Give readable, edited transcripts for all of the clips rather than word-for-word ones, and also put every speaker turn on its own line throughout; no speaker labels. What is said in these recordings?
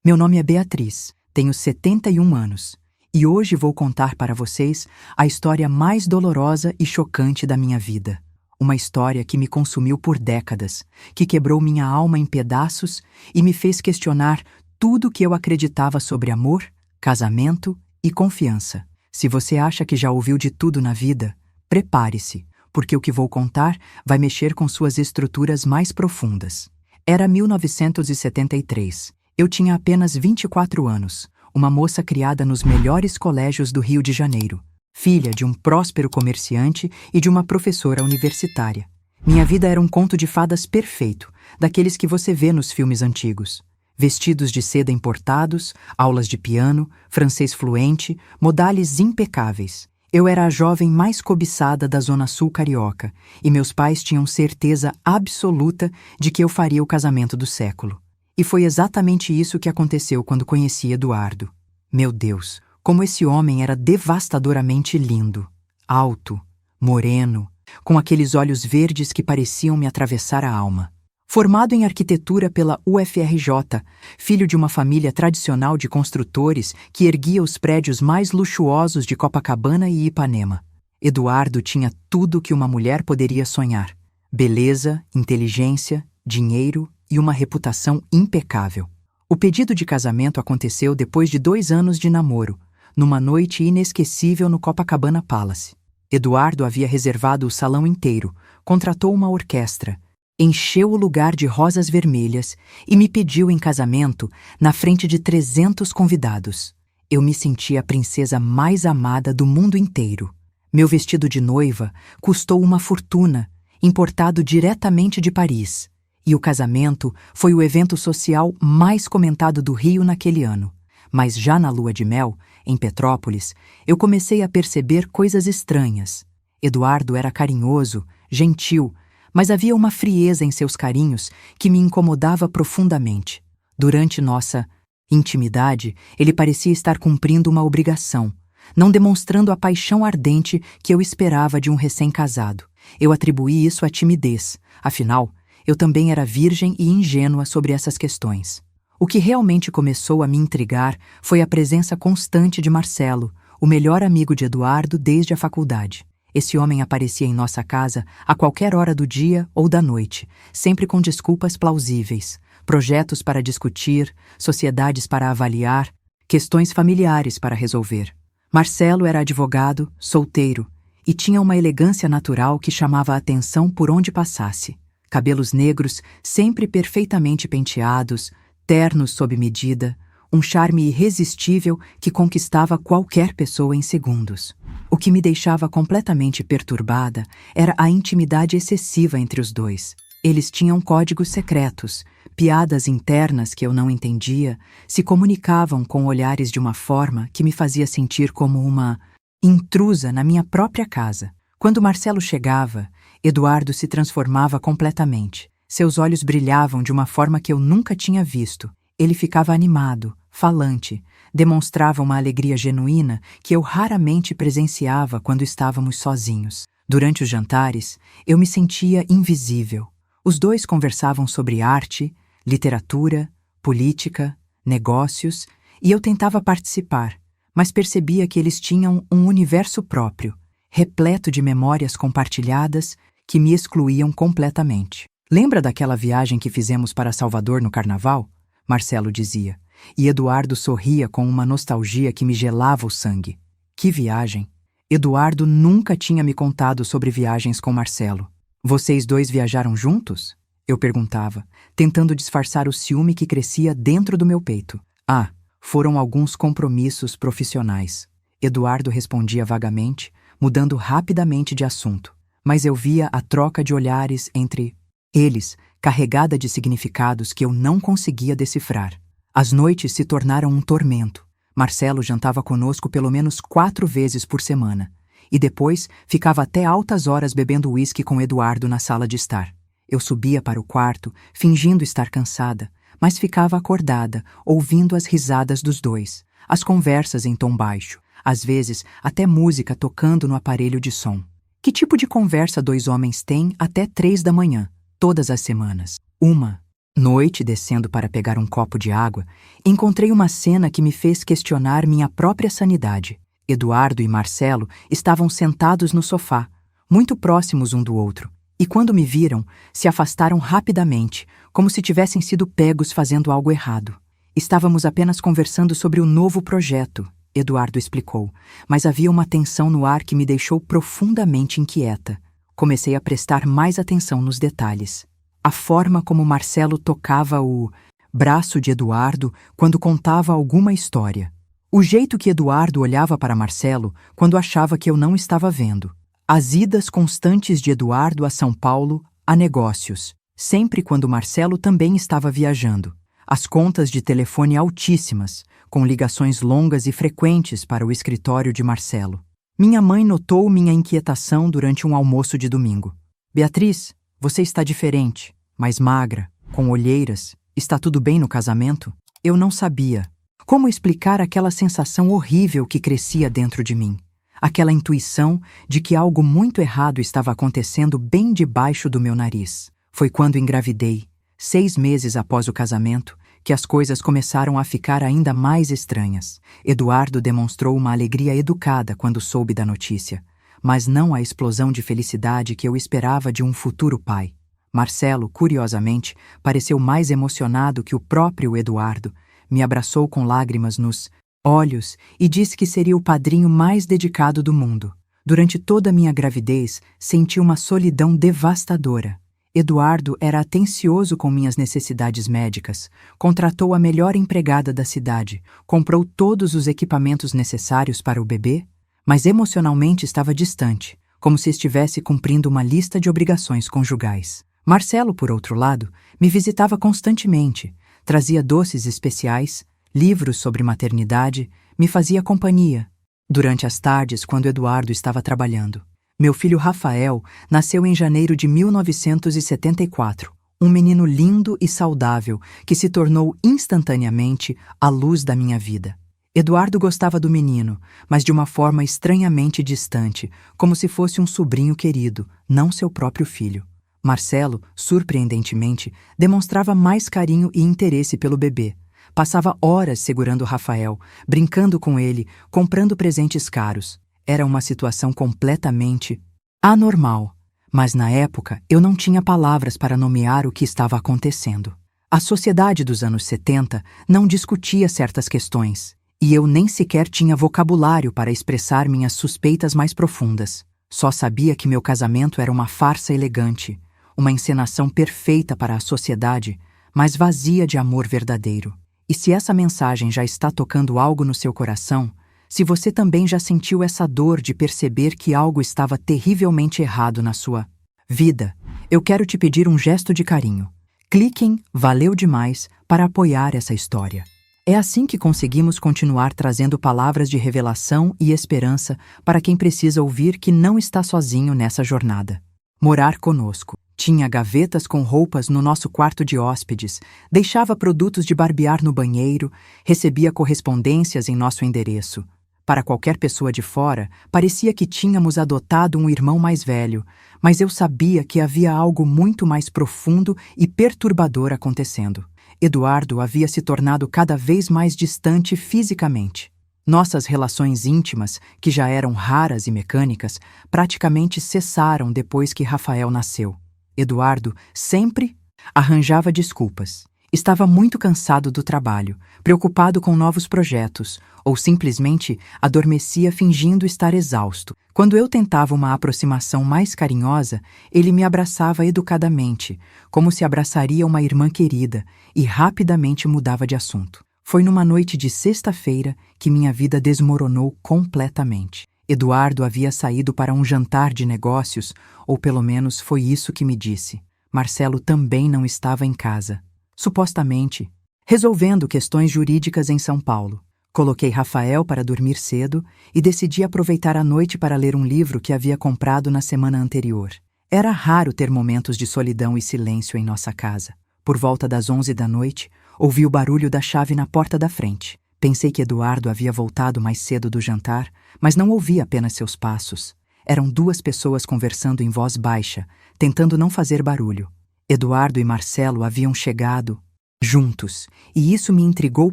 Meu nome é Beatriz, tenho 71 anos, e hoje vou contar para vocês a história mais dolorosa e chocante da minha vida. Uma história que me consumiu por décadas, que quebrou minha alma em pedaços e me fez questionar tudo o que eu acreditava sobre amor, casamento e confiança. Se você acha que já ouviu de tudo na vida, prepare-se, porque o que vou contar vai mexer com suas estruturas mais profundas. Era 1973. Eu tinha apenas 24 anos, uma moça criada nos melhores colégios do Rio de Janeiro, filha de um próspero comerciante e de uma professora universitária. Minha vida era um conto de fadas perfeito, daqueles que você vê nos filmes antigos. Vestidos de seda importados, aulas de piano, francês fluente, modales impecáveis. Eu era a jovem mais cobiçada da Zona Sul carioca, e meus pais tinham certeza absoluta de que eu faria o casamento do século. E foi exatamente isso que aconteceu quando conheci Eduardo. Meu Deus, como esse homem era devastadoramente lindo. Alto, moreno, com aqueles olhos verdes que pareciam me atravessar a alma. Formado em arquitetura pela UFRJ, filho de uma família tradicional de construtores que erguia os prédios mais luxuosos de Copacabana e Ipanema, Eduardo tinha tudo que uma mulher poderia sonhar: beleza, inteligência, dinheiro e uma reputação impecável. O pedido de casamento aconteceu depois de 2 anos de namoro, numa noite inesquecível no Copacabana Palace. Eduardo havia reservado o salão inteiro, contratou uma orquestra, encheu o lugar de rosas vermelhas e me pediu em casamento na frente de 300 convidados. Eu me sentia a princesa mais amada do mundo inteiro. Meu vestido de noiva custou uma fortuna, importado diretamente de Paris. E o casamento foi o evento social mais comentado do Rio naquele ano. Mas já na lua de mel, em Petrópolis, eu comecei a perceber coisas estranhas. Eduardo era carinhoso, gentil, mas havia uma frieza em seus carinhos que me incomodava profundamente. Durante nossa intimidade, ele parecia estar cumprindo uma obrigação, não demonstrando a paixão ardente que eu esperava de um recém-casado. Eu atribuí isso à timidez, afinal, eu também era virgem e ingênua sobre essas questões. O que realmente começou a me intrigar foi a presença constante de Marcelo, o melhor amigo de Eduardo desde a faculdade. Esse homem aparecia em nossa casa a qualquer hora do dia ou da noite, sempre com desculpas plausíveis, projetos para discutir, sociedades para avaliar, questões familiares para resolver. Marcelo era advogado, solteiro, e tinha uma elegância natural que chamava a atenção por onde passasse. Cabelos negros, sempre perfeitamente penteados, ternos sob medida, um charme irresistível que conquistava qualquer pessoa em segundos. O que me deixava completamente perturbada era a intimidade excessiva entre os dois. Eles tinham códigos secretos, piadas internas que eu não entendia, se comunicavam com olhares de uma forma que me fazia sentir como uma intrusa na minha própria casa. Quando Marcelo chegava, Eduardo se transformava completamente. Seus olhos brilhavam de uma forma que eu nunca tinha visto. Ele ficava animado, falante, demonstrava uma alegria genuína que eu raramente presenciava quando estávamos sozinhos. Durante os jantares, eu me sentia invisível. Os dois conversavam sobre arte, literatura, política, negócios, e eu tentava participar, mas percebia que eles tinham um universo próprio, repleto de memórias compartilhadas que me excluíam completamente. Lembra daquela viagem que fizemos para Salvador no Carnaval? Marcelo dizia, e Eduardo sorria com uma nostalgia que me gelava o sangue. Que viagem! Eduardo nunca tinha me contado sobre viagens com Marcelo. Vocês dois viajaram juntos? Eu perguntava, tentando disfarçar o ciúme que crescia dentro do meu peito. Ah, foram alguns compromissos profissionais. Eduardo respondia vagamente, mudando rapidamente de assunto. Mas eu via a troca de olhares entre eles, carregada de significados que eu não conseguia decifrar. As noites se tornaram um tormento. Marcelo jantava conosco pelo menos 4 vezes por semana, e depois ficava até altas horas bebendo uísque com Eduardo na sala de estar. Eu subia para o quarto, fingindo estar cansada, mas ficava acordada, ouvindo as risadas dos dois, as conversas em tom baixo, às vezes até música tocando no aparelho de som. Que tipo de conversa 2 homens têm até 3 da manhã, todas as semanas? Uma Noite, descendo para pegar um copo de água, encontrei uma cena que me fez questionar minha própria sanidade. Eduardo e Marcelo estavam sentados no sofá, muito próximos um do outro, e quando me viram, se afastaram rapidamente, como se tivessem sido pegos fazendo algo errado. Estávamos apenas conversando sobre o novo projeto, Eduardo explicou, mas havia uma tensão no ar que me deixou profundamente inquieta. Comecei a prestar mais atenção nos detalhes. A forma como Marcelo tocava o braço de Eduardo quando contava alguma história. O jeito que Eduardo olhava para Marcelo quando achava que eu não estava vendo. As idas constantes de Eduardo a São Paulo, a negócios, sempre quando Marcelo também estava viajando. As contas de telefone altíssimas, com ligações longas e frequentes para o escritório de Marcelo. Minha mãe notou minha inquietação durante um almoço de domingo. Beatriz, você está diferente, mais magra, com olheiras. Está tudo bem no casamento? Eu não sabia. Como explicar aquela sensação horrível que crescia dentro de mim? Aquela intuição de que algo muito errado estava acontecendo bem debaixo do meu nariz. Foi quando engravidei, 6 meses após o casamento, que as coisas começaram a ficar ainda mais estranhas. Eduardo demonstrou uma alegria educada quando soube da notícia, mas não a explosão de felicidade que eu esperava de um futuro pai. Marcelo, curiosamente, pareceu mais emocionado que o próprio Eduardo, me abraçou com lágrimas nos olhos e disse que seria o padrinho mais dedicado do mundo. Durante toda a minha gravidez, senti uma solidão devastadora. Eduardo era atencioso com minhas necessidades médicas, contratou a melhor empregada da cidade, comprou todos os equipamentos necessários para o bebê, mas emocionalmente estava distante, como se estivesse cumprindo uma lista de obrigações conjugais. Marcelo, por outro lado, me visitava constantemente, trazia doces especiais, livros sobre maternidade, me fazia companhia. Durante as tardes, quando Eduardo estava trabalhando. Meu filho Rafael nasceu em janeiro de 1974, um menino lindo e saudável que se tornou instantaneamente a luz da minha vida. Eduardo gostava do menino, mas de uma forma estranhamente distante, como se fosse um sobrinho querido, não seu próprio filho. Marcelo, surpreendentemente, demonstrava mais carinho e interesse pelo bebê. Passava horas segurando Rafael, brincando com ele, comprando presentes caros. Era uma situação completamente anormal, mas na época eu não tinha palavras para nomear o que estava acontecendo. A sociedade dos anos 70 não discutia certas questões, e eu nem sequer tinha vocabulário para expressar minhas suspeitas mais profundas. Só sabia que meu casamento era uma farsa elegante, uma encenação perfeita para a sociedade, mas vazia de amor verdadeiro. E se essa mensagem já está tocando algo no seu coração, se você também já sentiu essa dor de perceber que algo estava terrivelmente errado na sua vida, eu quero te pedir um gesto de carinho. Clique em Valeu Demais para apoiar essa história. É assim que conseguimos continuar trazendo palavras de revelação e esperança para quem precisa ouvir que não está sozinho nessa jornada. Morar conosco. Tinha gavetas com roupas no nosso quarto de hóspedes, deixava produtos de barbear no banheiro, recebia correspondências em nosso endereço. Para qualquer pessoa de fora, parecia que tínhamos adotado um irmão mais velho, mas eu sabia que havia algo muito mais profundo e perturbador acontecendo. Eduardo havia se tornado cada vez mais distante fisicamente. Nossas relações íntimas, que já eram raras e mecânicas, praticamente cessaram depois que Rafael nasceu. Eduardo sempre arranjava desculpas. Estava muito cansado do trabalho, preocupado com novos projetos, ou simplesmente adormecia fingindo estar exausto. Quando eu tentava uma aproximação mais carinhosa, ele me abraçava educadamente, como se abraçaria uma irmã querida, e rapidamente mudava de assunto. Foi numa noite de sexta-feira que minha vida desmoronou completamente. Eduardo havia saído para um jantar de negócios, ou pelo menos foi isso que me disse. Marcelo também não estava em casa. Supostamente, resolvendo questões jurídicas em São Paulo. Coloquei Rafael para dormir cedo e decidi aproveitar a noite para ler um livro que havia comprado na semana anterior. Era raro ter momentos de solidão e silêncio em nossa casa. Por volta das 11 da noite, ouvi o barulho da chave na porta da frente. Pensei que Eduardo havia voltado mais cedo do jantar, mas não ouvi apenas seus passos. Eram 2 pessoas conversando em voz baixa, tentando não fazer barulho. Eduardo e Marcelo haviam chegado juntos, e isso me intrigou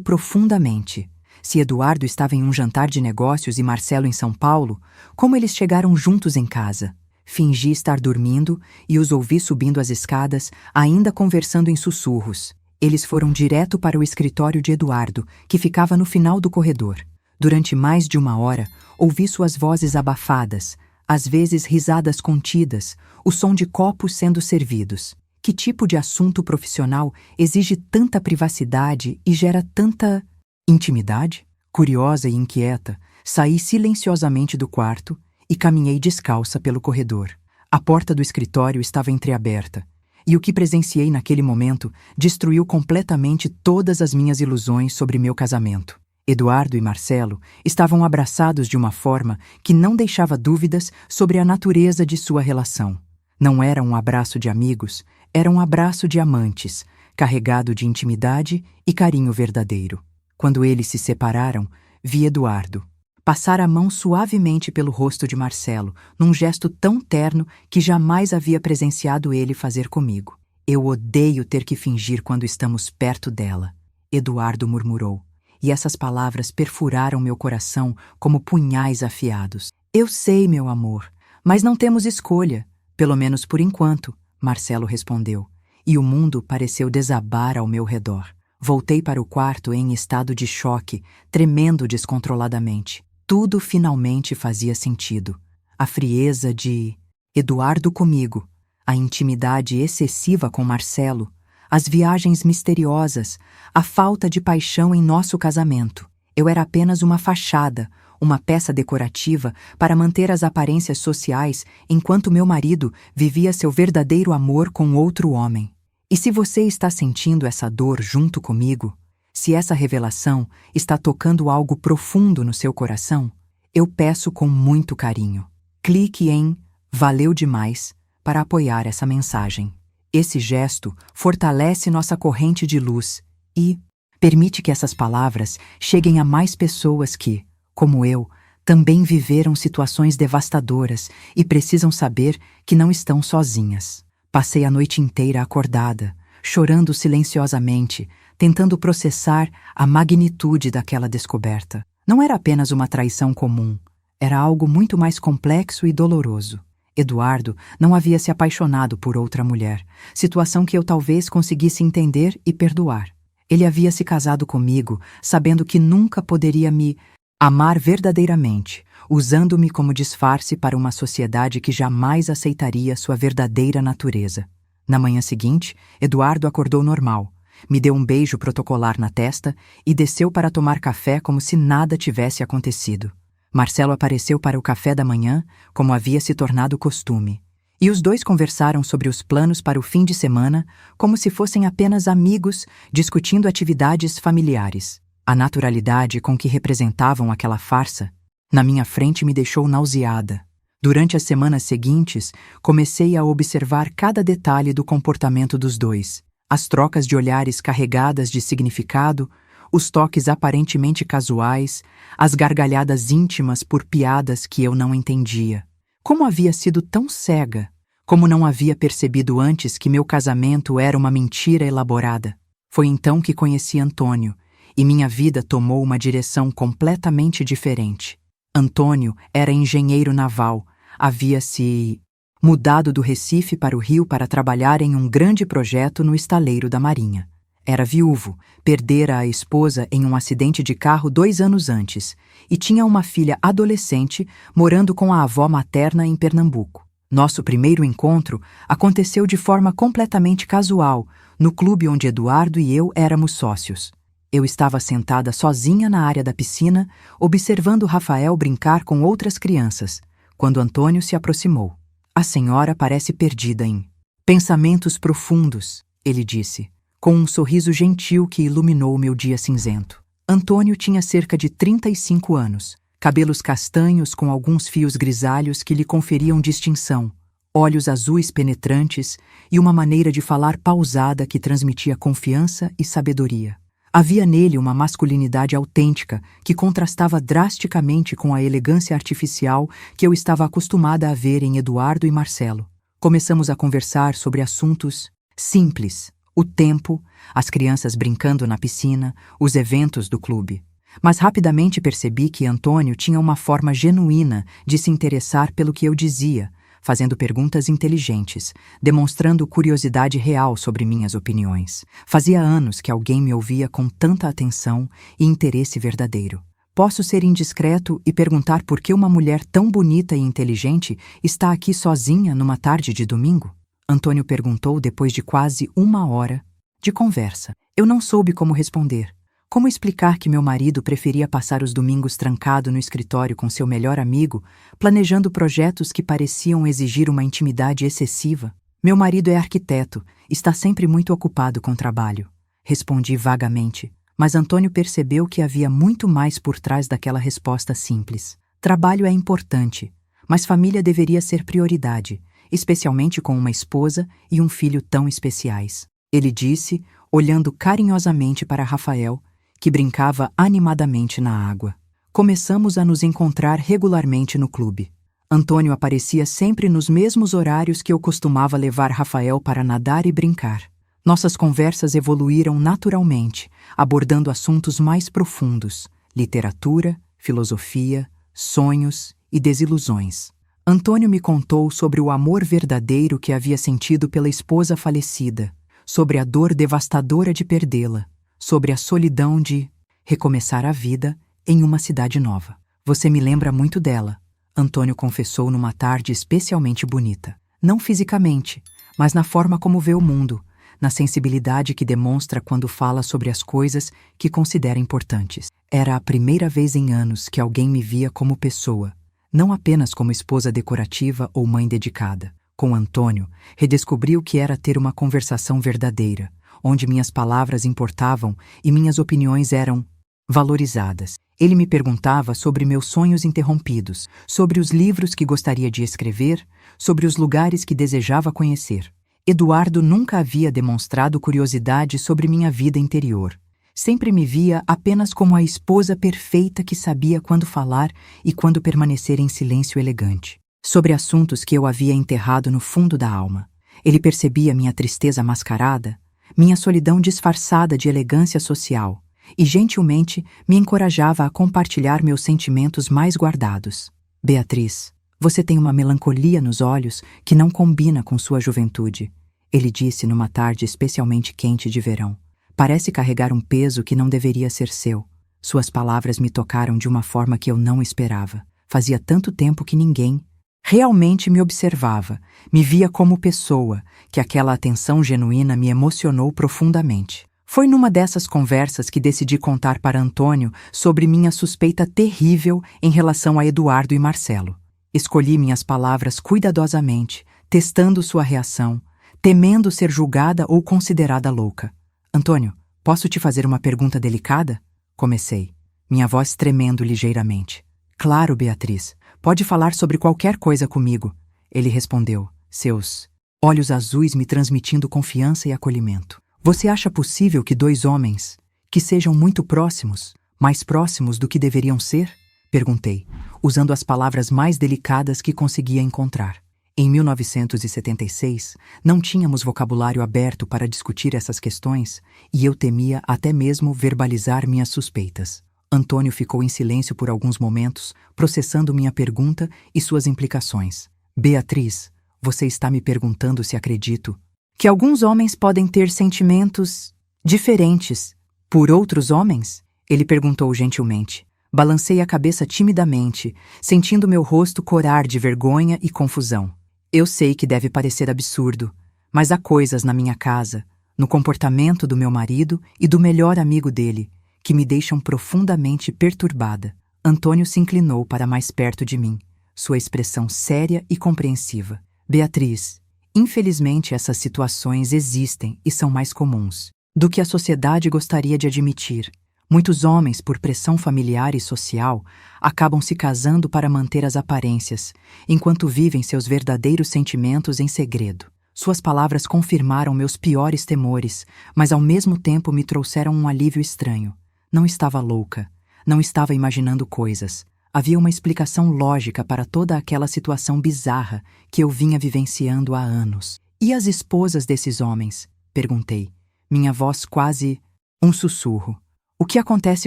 profundamente. Se Eduardo estava em um jantar de negócios e Marcelo em São Paulo, como eles chegaram juntos em casa? Fingi estar dormindo e os ouvi subindo as escadas, ainda conversando em sussurros. Eles foram direto para o escritório de Eduardo, que ficava no final do corredor. Durante mais de 1 hora, ouvi suas vozes abafadas, às vezes risadas contidas, o som de copos sendo servidos. Que tipo de assunto profissional exige tanta privacidade e gera tanta intimidade? Curiosa e inquieta, saí silenciosamente do quarto e caminhei descalça pelo corredor. A porta do escritório estava entreaberta, e o que presenciei naquele momento destruiu completamente todas as minhas ilusões sobre meu casamento. Eduardo e Marcelo estavam abraçados de uma forma que não deixava dúvidas sobre a natureza de sua relação. Não era um abraço de amigos, era um abraço de amantes, carregado de intimidade e carinho verdadeiro. Quando eles se separaram, vi Eduardo passar a mão suavemente pelo rosto de Marcelo, num gesto tão terno que jamais havia presenciado ele fazer comigo. Eu odeio ter que fingir quando estamos perto dela, Eduardo murmurou, e essas palavras perfuraram meu coração como punhais afiados. Eu sei, meu amor, mas não temos escolha, pelo menos por enquanto, Marcelo respondeu, e o mundo pareceu desabar ao meu redor. Voltei para o quarto em estado de choque, tremendo descontroladamente. Tudo finalmente fazia sentido. A frieza de Eduardo comigo, a intimidade excessiva com Marcelo, as viagens misteriosas, a falta de paixão em nosso casamento. Eu era apenas uma fachada, uma peça decorativa para manter as aparências sociais enquanto meu marido vivia seu verdadeiro amor com outro homem. E se você está sentindo essa dor junto comigo, se essa revelação está tocando algo profundo no seu coração, eu peço com muito carinho. Clique em Valeu demais para apoiar essa mensagem. Esse gesto fortalece nossa corrente de luz e permite que essas palavras cheguem a mais pessoas que, como eu, também viveram situações devastadoras e precisam saber que não estão sozinhas. Passei a noite inteira acordada, chorando silenciosamente, tentando processar a magnitude daquela descoberta. Não era apenas uma traição comum, era algo muito mais complexo e doloroso. Eduardo não havia se apaixonado por outra mulher, situação que eu talvez conseguisse entender e perdoar. Ele havia se casado comigo, sabendo que nunca poderia me amar verdadeiramente, usando-me como disfarce para uma sociedade que jamais aceitaria sua verdadeira natureza. Na manhã seguinte, Eduardo acordou normal, me deu um beijo protocolar na testa e desceu para tomar café como se nada tivesse acontecido. Marcelo apareceu para o café da manhã, como havia se tornado costume, e os dois conversaram sobre os planos para o fim de semana, como se fossem apenas amigos discutindo atividades familiares. A naturalidade com que representavam aquela farsa, na minha frente, me deixou nauseada. Durante as semanas seguintes, comecei a observar cada detalhe do comportamento dos dois, as trocas de olhares carregadas de significado, os toques aparentemente casuais, as gargalhadas íntimas por piadas que eu não entendia. Como havia sido tão cega? Como não havia percebido antes que meu casamento era uma mentira elaborada? Foi então que conheci Antônio, e minha vida tomou uma direção completamente diferente. Antônio era engenheiro naval, havia se mudado do Recife para o Rio para trabalhar em um grande projeto no estaleiro da Marinha. Era viúvo, perdera a esposa em um acidente de carro 2 anos antes e tinha uma filha adolescente morando com a avó materna em Pernambuco. Nosso primeiro encontro aconteceu de forma completamente casual, no clube onde Eduardo e eu éramos sócios. Eu estava sentada sozinha na área da piscina, observando Rafael brincar com outras crianças, quando Antônio se aproximou. A senhora parece perdida em pensamentos profundos, ele disse, com um sorriso gentil que iluminou meu dia cinzento. Antônio tinha cerca de 35 anos, cabelos castanhos com alguns fios grisalhos que lhe conferiam distinção, olhos azuis penetrantes e uma maneira de falar pausada que transmitia confiança e sabedoria. Havia nele uma masculinidade autêntica que contrastava drasticamente com a elegância artificial que eu estava acostumada a ver em Eduardo e Marcelo. Começamos a conversar sobre assuntos Simples. O tempo, as crianças brincando na piscina, os eventos do clube. Mas rapidamente percebi que Antônio tinha uma forma genuína de se interessar pelo que eu dizia, fazendo perguntas inteligentes, demonstrando curiosidade real sobre minhas opiniões. Fazia anos que alguém me ouvia com tanta atenção e interesse verdadeiro. Posso ser indiscreto e perguntar por que uma mulher tão bonita e inteligente está aqui sozinha numa tarde de domingo? Antônio perguntou depois de quase 1 hora de conversa. Eu não soube como responder. Como explicar que meu marido preferia passar os domingos trancado no escritório com seu melhor amigo, planejando projetos que pareciam exigir uma intimidade excessiva? Meu marido é arquiteto, está sempre muito ocupado com trabalho. Respondi vagamente, mas Antônio percebeu que havia muito mais por trás daquela resposta simples. Trabalho é importante, mas família deveria ser prioridade, especialmente com uma esposa e um filho tão especiais. Ele disse, olhando carinhosamente para Rafael, que brincava animadamente na água. Começamos a nos encontrar regularmente no clube. Antônio aparecia sempre nos mesmos horários que eu costumava levar Rafael para nadar e brincar. Nossas conversas evoluíram naturalmente, abordando assuntos mais profundos: literatura, filosofia, sonhos e desilusões. Antônio me contou sobre o amor verdadeiro que havia sentido pela esposa falecida, sobre a dor devastadora de perdê-la, sobre a solidão de recomeçar a vida em uma cidade nova. Você me lembra muito dela, Antônio confessou numa tarde especialmente bonita. Não fisicamente, mas na forma como vê o mundo, na sensibilidade que demonstra quando fala sobre as coisas que considera importantes. Era a primeira vez em anos que alguém me via como pessoa, não apenas como esposa decorativa ou mãe dedicada. Com Antônio, redescobri o que era ter uma conversação verdadeira, onde minhas palavras importavam e minhas opiniões eram valorizadas. Ele me perguntava sobre meus sonhos interrompidos, sobre os livros que gostaria de escrever, sobre os lugares que desejava conhecer. Eduardo nunca havia demonstrado curiosidade sobre minha vida interior. Sempre me via apenas como a esposa perfeita que sabia quando falar e quando permanecer em silêncio elegante. Sobre assuntos que eu havia enterrado no fundo da alma. Ele percebia minha tristeza mascarada, minha solidão disfarçada de elegância social, e gentilmente me encorajava a compartilhar meus sentimentos mais guardados. Beatriz, você tem uma melancolia nos olhos que não combina com sua juventude, ele disse numa tarde especialmente quente de verão. Parece carregar um peso que não deveria ser seu. Suas palavras me tocaram de uma forma que eu não esperava. Fazia tanto tempo que ninguém realmente me observava, me via como pessoa, que aquela atenção genuína me emocionou profundamente. Foi numa dessas conversas que decidi contar para Antônio sobre minha suspeita terrível em relação a Eduardo e Marcelo. Escolhi minhas palavras cuidadosamente, testando sua reação, temendo ser julgada ou considerada louca. Antônio, posso te fazer uma pergunta delicada? Comecei, minha voz tremendo ligeiramente. Claro, Beatriz. Pode falar sobre qualquer coisa comigo, ele respondeu, seus olhos azuis me transmitindo confiança e acolhimento. Você acha possível que dois homens, que sejam muito próximos, mais próximos do que deveriam ser? Perguntei, usando as palavras mais delicadas que conseguia encontrar. Em 1976, não tínhamos vocabulário aberto para discutir essas questões e eu temia até mesmo verbalizar minhas suspeitas. Antônio ficou em silêncio por alguns momentos, processando minha pergunta e suas implicações. Beatriz, você está me perguntando se acredito que alguns homens podem ter sentimentos diferentes por outros homens? Ele perguntou gentilmente. Balancei a cabeça timidamente, sentindo meu rosto corar de vergonha e confusão. Eu sei que deve parecer absurdo, mas há coisas na minha casa, no comportamento do meu marido e do melhor amigo dele, que me deixam profundamente perturbada. Antônio se inclinou para mais perto de mim, sua expressão séria e compreensiva. Beatriz, infelizmente essas situações existem e são mais comuns do que a sociedade gostaria de admitir. Muitos homens, por pressão familiar e social, acabam se casando para manter as aparências, enquanto vivem seus verdadeiros sentimentos em segredo. Suas palavras confirmaram meus piores temores, mas ao mesmo tempo me trouxeram um alívio estranho. Não estava louca, não estava imaginando coisas. Havia uma explicação lógica para toda aquela situação bizarra que eu vinha vivenciando há anos. E as esposas desses homens? Perguntei. Minha voz quase um sussurro. O que acontece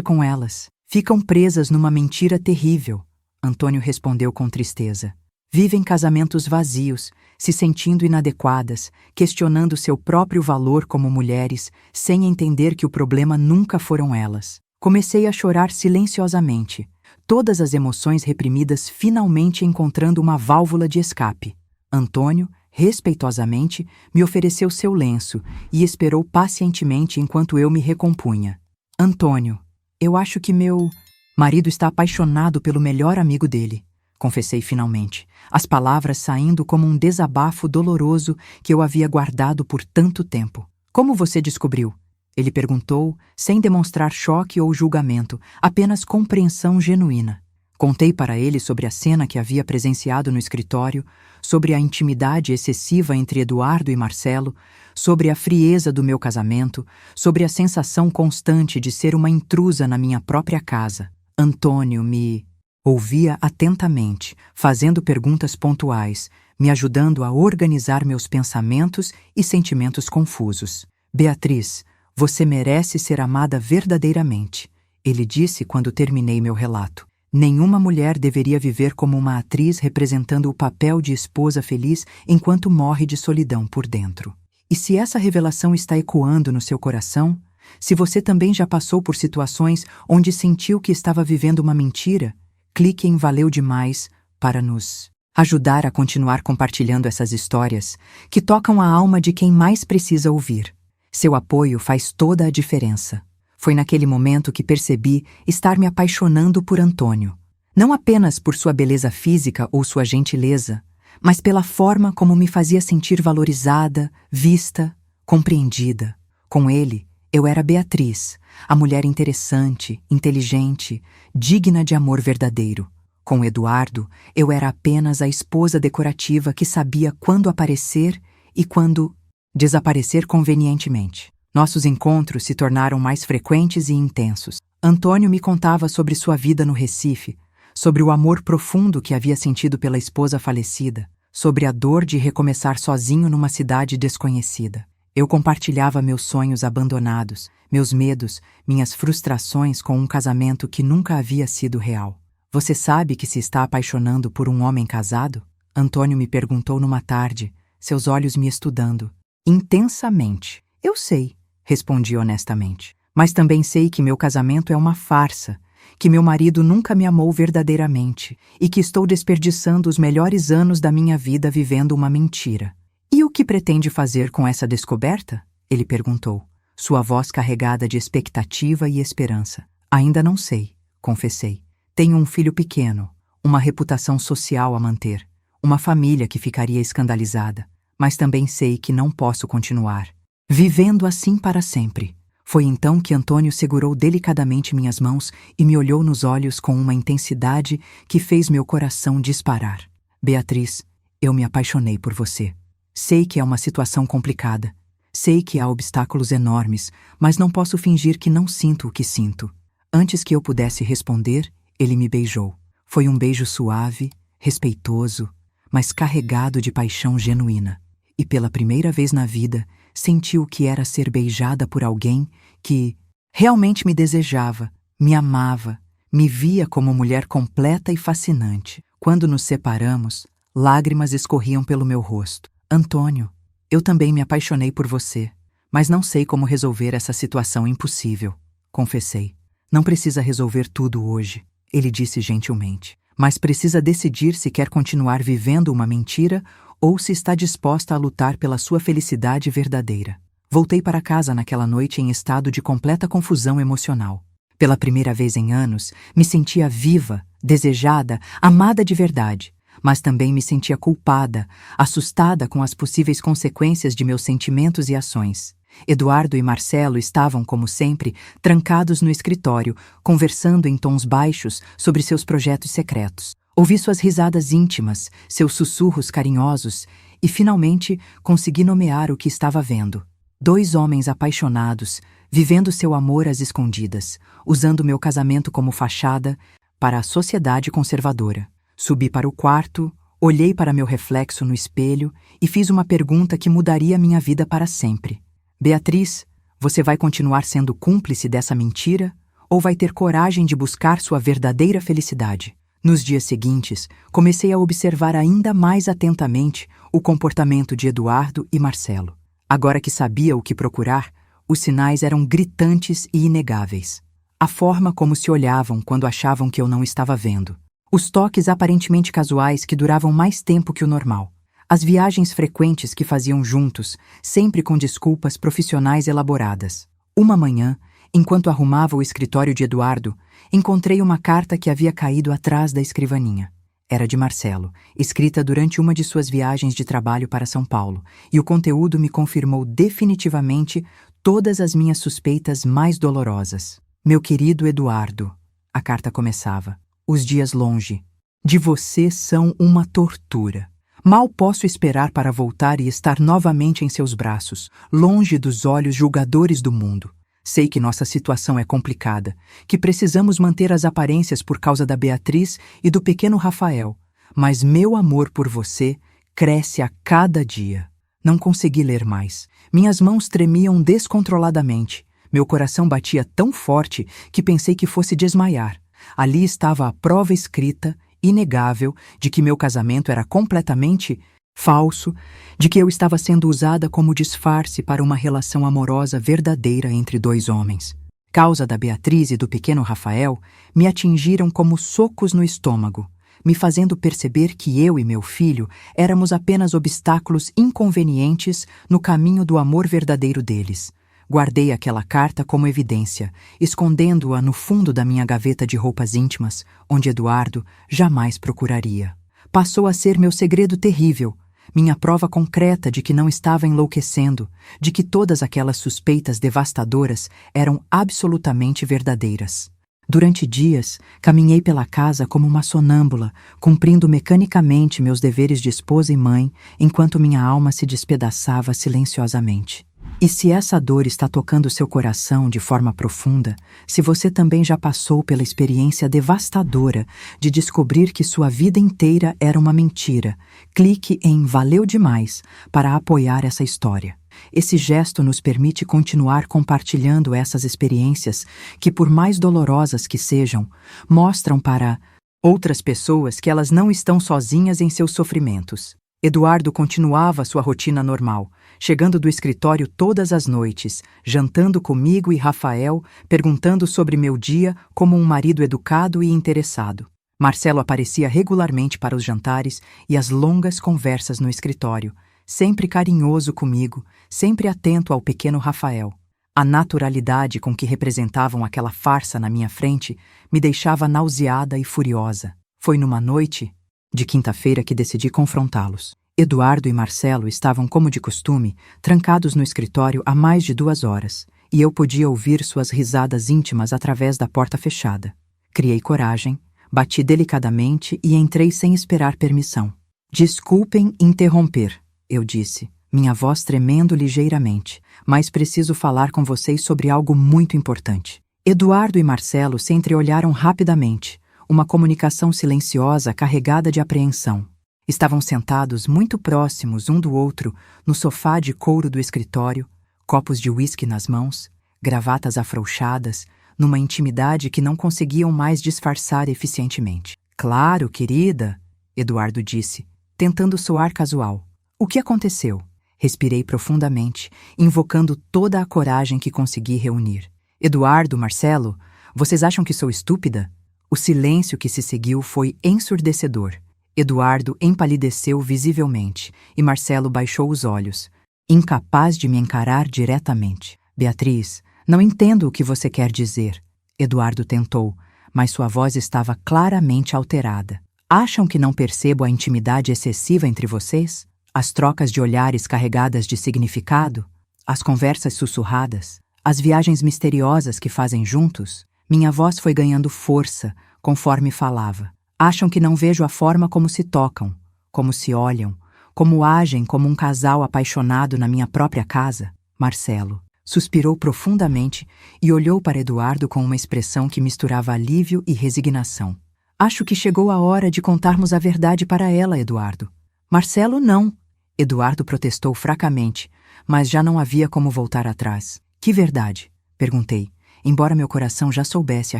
com elas? Ficam presas numa mentira terrível. Antônio respondeu com tristeza. Vivem casamentos vazios, se sentindo inadequadas, questionando seu próprio valor como mulheres, sem entender que o problema nunca foram elas. Comecei a chorar silenciosamente, todas as emoções reprimidas finalmente encontrando uma válvula de escape. Antônio, respeitosamente, me ofereceu seu lenço e esperou pacientemente enquanto eu me recompunha. Antônio, eu acho que meu marido está apaixonado pelo melhor amigo dele, confessei finalmente, as palavras saindo como um desabafo doloroso que eu havia guardado por tanto tempo. Como você descobriu? Ele perguntou, sem demonstrar choque ou julgamento, apenas compreensão genuína. Contei para ele sobre a cena que havia presenciado no escritório, sobre a intimidade excessiva entre Eduardo e Marcelo, sobre a frieza do meu casamento, sobre a sensação constante de ser uma intrusa na minha própria casa. Antônio me ouvia atentamente, fazendo perguntas pontuais, me ajudando a organizar meus pensamentos e sentimentos confusos. Beatriz, você merece ser amada verdadeiramente, ele disse quando terminei meu relato. Nenhuma mulher deveria viver como uma atriz representando o papel de esposa feliz enquanto morre de solidão por dentro. E se essa revelação está ecoando no seu coração, se você também já passou por situações onde sentiu que estava vivendo uma mentira, clique em Valeu Demais para nos ajudar a continuar compartilhando essas histórias que tocam a alma de quem mais precisa ouvir. Seu apoio faz toda a diferença. Foi naquele momento que percebi estar me apaixonando por Antônio. Não apenas por sua beleza física ou sua gentileza, mas pela forma como me fazia sentir valorizada, vista, compreendida. Com ele, eu era Beatriz, a mulher interessante, inteligente, digna de amor verdadeiro. Com Eduardo, eu era apenas a esposa decorativa que sabia quando aparecer e quando desaparecer convenientemente. Nossos encontros se tornaram mais frequentes e intensos. Antônio me contava sobre sua vida no Recife, sobre o amor profundo que havia sentido pela esposa falecida, sobre a dor de recomeçar sozinho numa cidade desconhecida. Eu compartilhava meus sonhos abandonados, meus medos, minhas frustrações com um casamento que nunca havia sido real. Você sabe que se está apaixonando por um homem casado? Antônio me perguntou numa tarde, seus olhos me estudando. Intensamente. Eu sei, respondi honestamente. Mas também sei que meu casamento é uma farsa, que meu marido nunca me amou verdadeiramente e que estou desperdiçando os melhores anos da minha vida vivendo uma mentira. E o que pretende fazer com essa descoberta? Ele perguntou, sua voz carregada de expectativa e esperança. Ainda não sei, confessei. Tenho um filho pequeno, uma reputação social a manter, uma família que ficaria escandalizada, mas também sei que não posso continuar vivendo assim para sempre. Foi então que Antônio segurou delicadamente minhas mãos e me olhou nos olhos com uma intensidade que fez meu coração disparar. Beatriz, eu me apaixonei por você. Sei que é uma situação complicada. Sei que há obstáculos enormes, mas não posso fingir que não sinto o que sinto. Antes que eu pudesse responder, ele me beijou. Foi um beijo suave, respeitoso, mas carregado de paixão genuína. E pela primeira vez na vida, senti o que era ser beijada por alguém que realmente me desejava, me amava, me via como mulher completa e fascinante. Quando nos separamos, lágrimas escorriam pelo meu rosto. Antônio, eu também me apaixonei por você, mas não sei como resolver essa situação impossível, confessei. Não precisa resolver tudo hoje, ele disse gentilmente, mas precisa decidir se quer continuar vivendo uma mentira ou se está disposta a lutar pela sua felicidade verdadeira. Voltei para casa naquela noite em estado de completa confusão emocional. Pela primeira vez em anos, me sentia viva, desejada, amada de verdade, mas também me sentia culpada, assustada com as possíveis consequências de meus sentimentos e ações. Eduardo e Marcelo estavam, como sempre, trancados no escritório, conversando em tons baixos sobre seus projetos secretos. Ouvi suas risadas íntimas, seus sussurros carinhosos e, finalmente, consegui nomear o que estava vendo. 2 homens apaixonados, vivendo seu amor às escondidas, usando meu casamento como fachada para a sociedade conservadora. Subi para o quarto, olhei para meu reflexo no espelho e fiz uma pergunta que mudaria minha vida para sempre. Beatriz, você vai continuar sendo cúmplice dessa mentira ou vai ter coragem de buscar sua verdadeira felicidade? Nos dias seguintes, comecei a observar ainda mais atentamente o comportamento de Eduardo e Marcelo. Agora que sabia o que procurar, os sinais eram gritantes e inegáveis. A forma como se olhavam quando achavam que eu não estava vendo. Os toques aparentemente casuais que duravam mais tempo que o normal. As viagens frequentes que faziam juntos, sempre com desculpas profissionais elaboradas. Uma manhã, enquanto arrumava o escritório de Eduardo, encontrei uma carta que havia caído atrás da escrivaninha. Era de Marcelo, escrita durante uma de suas viagens de trabalho para São Paulo, e o conteúdo me confirmou definitivamente todas as minhas suspeitas mais dolorosas. Meu querido Eduardo, a carta começava, os dias longe de você são uma tortura. Mal posso esperar para voltar e estar novamente em seus braços, longe dos olhos julgadores do mundo. Sei que nossa situação é complicada, que precisamos manter as aparências por causa da Beatriz e do pequeno Rafael, mas meu amor por você cresce a cada dia. Não consegui ler mais. Minhas mãos tremiam descontroladamente. Meu coração batia tão forte que pensei que fosse desmaiar. Ali estava a prova escrita, inegável, de que meu casamento era completamente falso, de que eu estava sendo usada como disfarce para uma relação amorosa verdadeira entre dois homens. Causa da Beatriz e do pequeno Rafael me atingiram como socos no estômago, me fazendo perceber que eu e meu filho éramos apenas obstáculos inconvenientes no caminho do amor verdadeiro deles. Guardei aquela carta como evidência, escondendo-a no fundo da minha gaveta de roupas íntimas, onde Eduardo jamais procuraria. Passou a ser meu segredo terrível, minha prova concreta de que não estava enlouquecendo, de que todas aquelas suspeitas devastadoras eram absolutamente verdadeiras. Durante dias, caminhei pela casa como uma sonâmbula, cumprindo mecanicamente meus deveres de esposa e mãe, enquanto minha alma se despedaçava silenciosamente. E se essa dor está tocando seu coração de forma profunda, se você também já passou pela experiência devastadora de descobrir que sua vida inteira era uma mentira, clique em Valeu Demais para apoiar essa história. Esse gesto nos permite continuar compartilhando essas experiências que, por mais dolorosas que sejam, mostram para outras pessoas que elas não estão sozinhas em seus sofrimentos. Eduardo continuava sua rotina normal, chegando do escritório todas as noites, jantando comigo e Rafael, perguntando sobre meu dia como um marido educado e interessado. Marcelo aparecia regularmente para os jantares e as longas conversas no escritório, sempre carinhoso comigo, sempre atento ao pequeno Rafael. A naturalidade com que representavam aquela farsa na minha frente me deixava nauseada e furiosa. Foi numa noite de quinta-feira que decidi confrontá-los. Eduardo e Marcelo estavam, como de costume, trancados no escritório há mais de 2 horas, e eu podia ouvir suas risadas íntimas através da porta fechada. Criei coragem, bati delicadamente e entrei sem esperar permissão. Desculpem interromper, eu disse, minha voz tremendo ligeiramente, mas preciso falar com vocês sobre algo muito importante. Eduardo e Marcelo se entreolharam rapidamente, uma comunicação silenciosa carregada de apreensão. Estavam sentados muito próximos um do outro no sofá de couro do escritório, copos de uísque nas mãos, gravatas afrouxadas, numa intimidade que não conseguiam mais disfarçar eficientemente. Claro, querida, Eduardo disse, tentando soar casual. O que aconteceu? Respirei profundamente, invocando toda a coragem que consegui reunir. Eduardo, Marcelo, vocês acham que sou estúpida? O silêncio que se seguiu foi ensurdecedor. Eduardo empalideceu visivelmente e Marcelo baixou os olhos, incapaz de me encarar diretamente. Beatriz, não entendo o que você quer dizer. Eduardo tentou, mas sua voz estava claramente alterada. Acham que não percebo a intimidade excessiva entre vocês? As trocas de olhares carregadas de significado? As conversas sussurradas? As viagens misteriosas que fazem juntos? Minha voz foi ganhando força conforme falava. Acham que não vejo a forma como se tocam, como se olham, como agem como um casal apaixonado na minha própria casa? Marcelo suspirou profundamente e olhou para Eduardo com uma expressão que misturava alívio e resignação. Acho que chegou a hora de contarmos a verdade para ela, Eduardo. Marcelo, não. Eduardo protestou fracamente, mas já não havia como voltar atrás. Que verdade? Perguntei, embora meu coração já soubesse a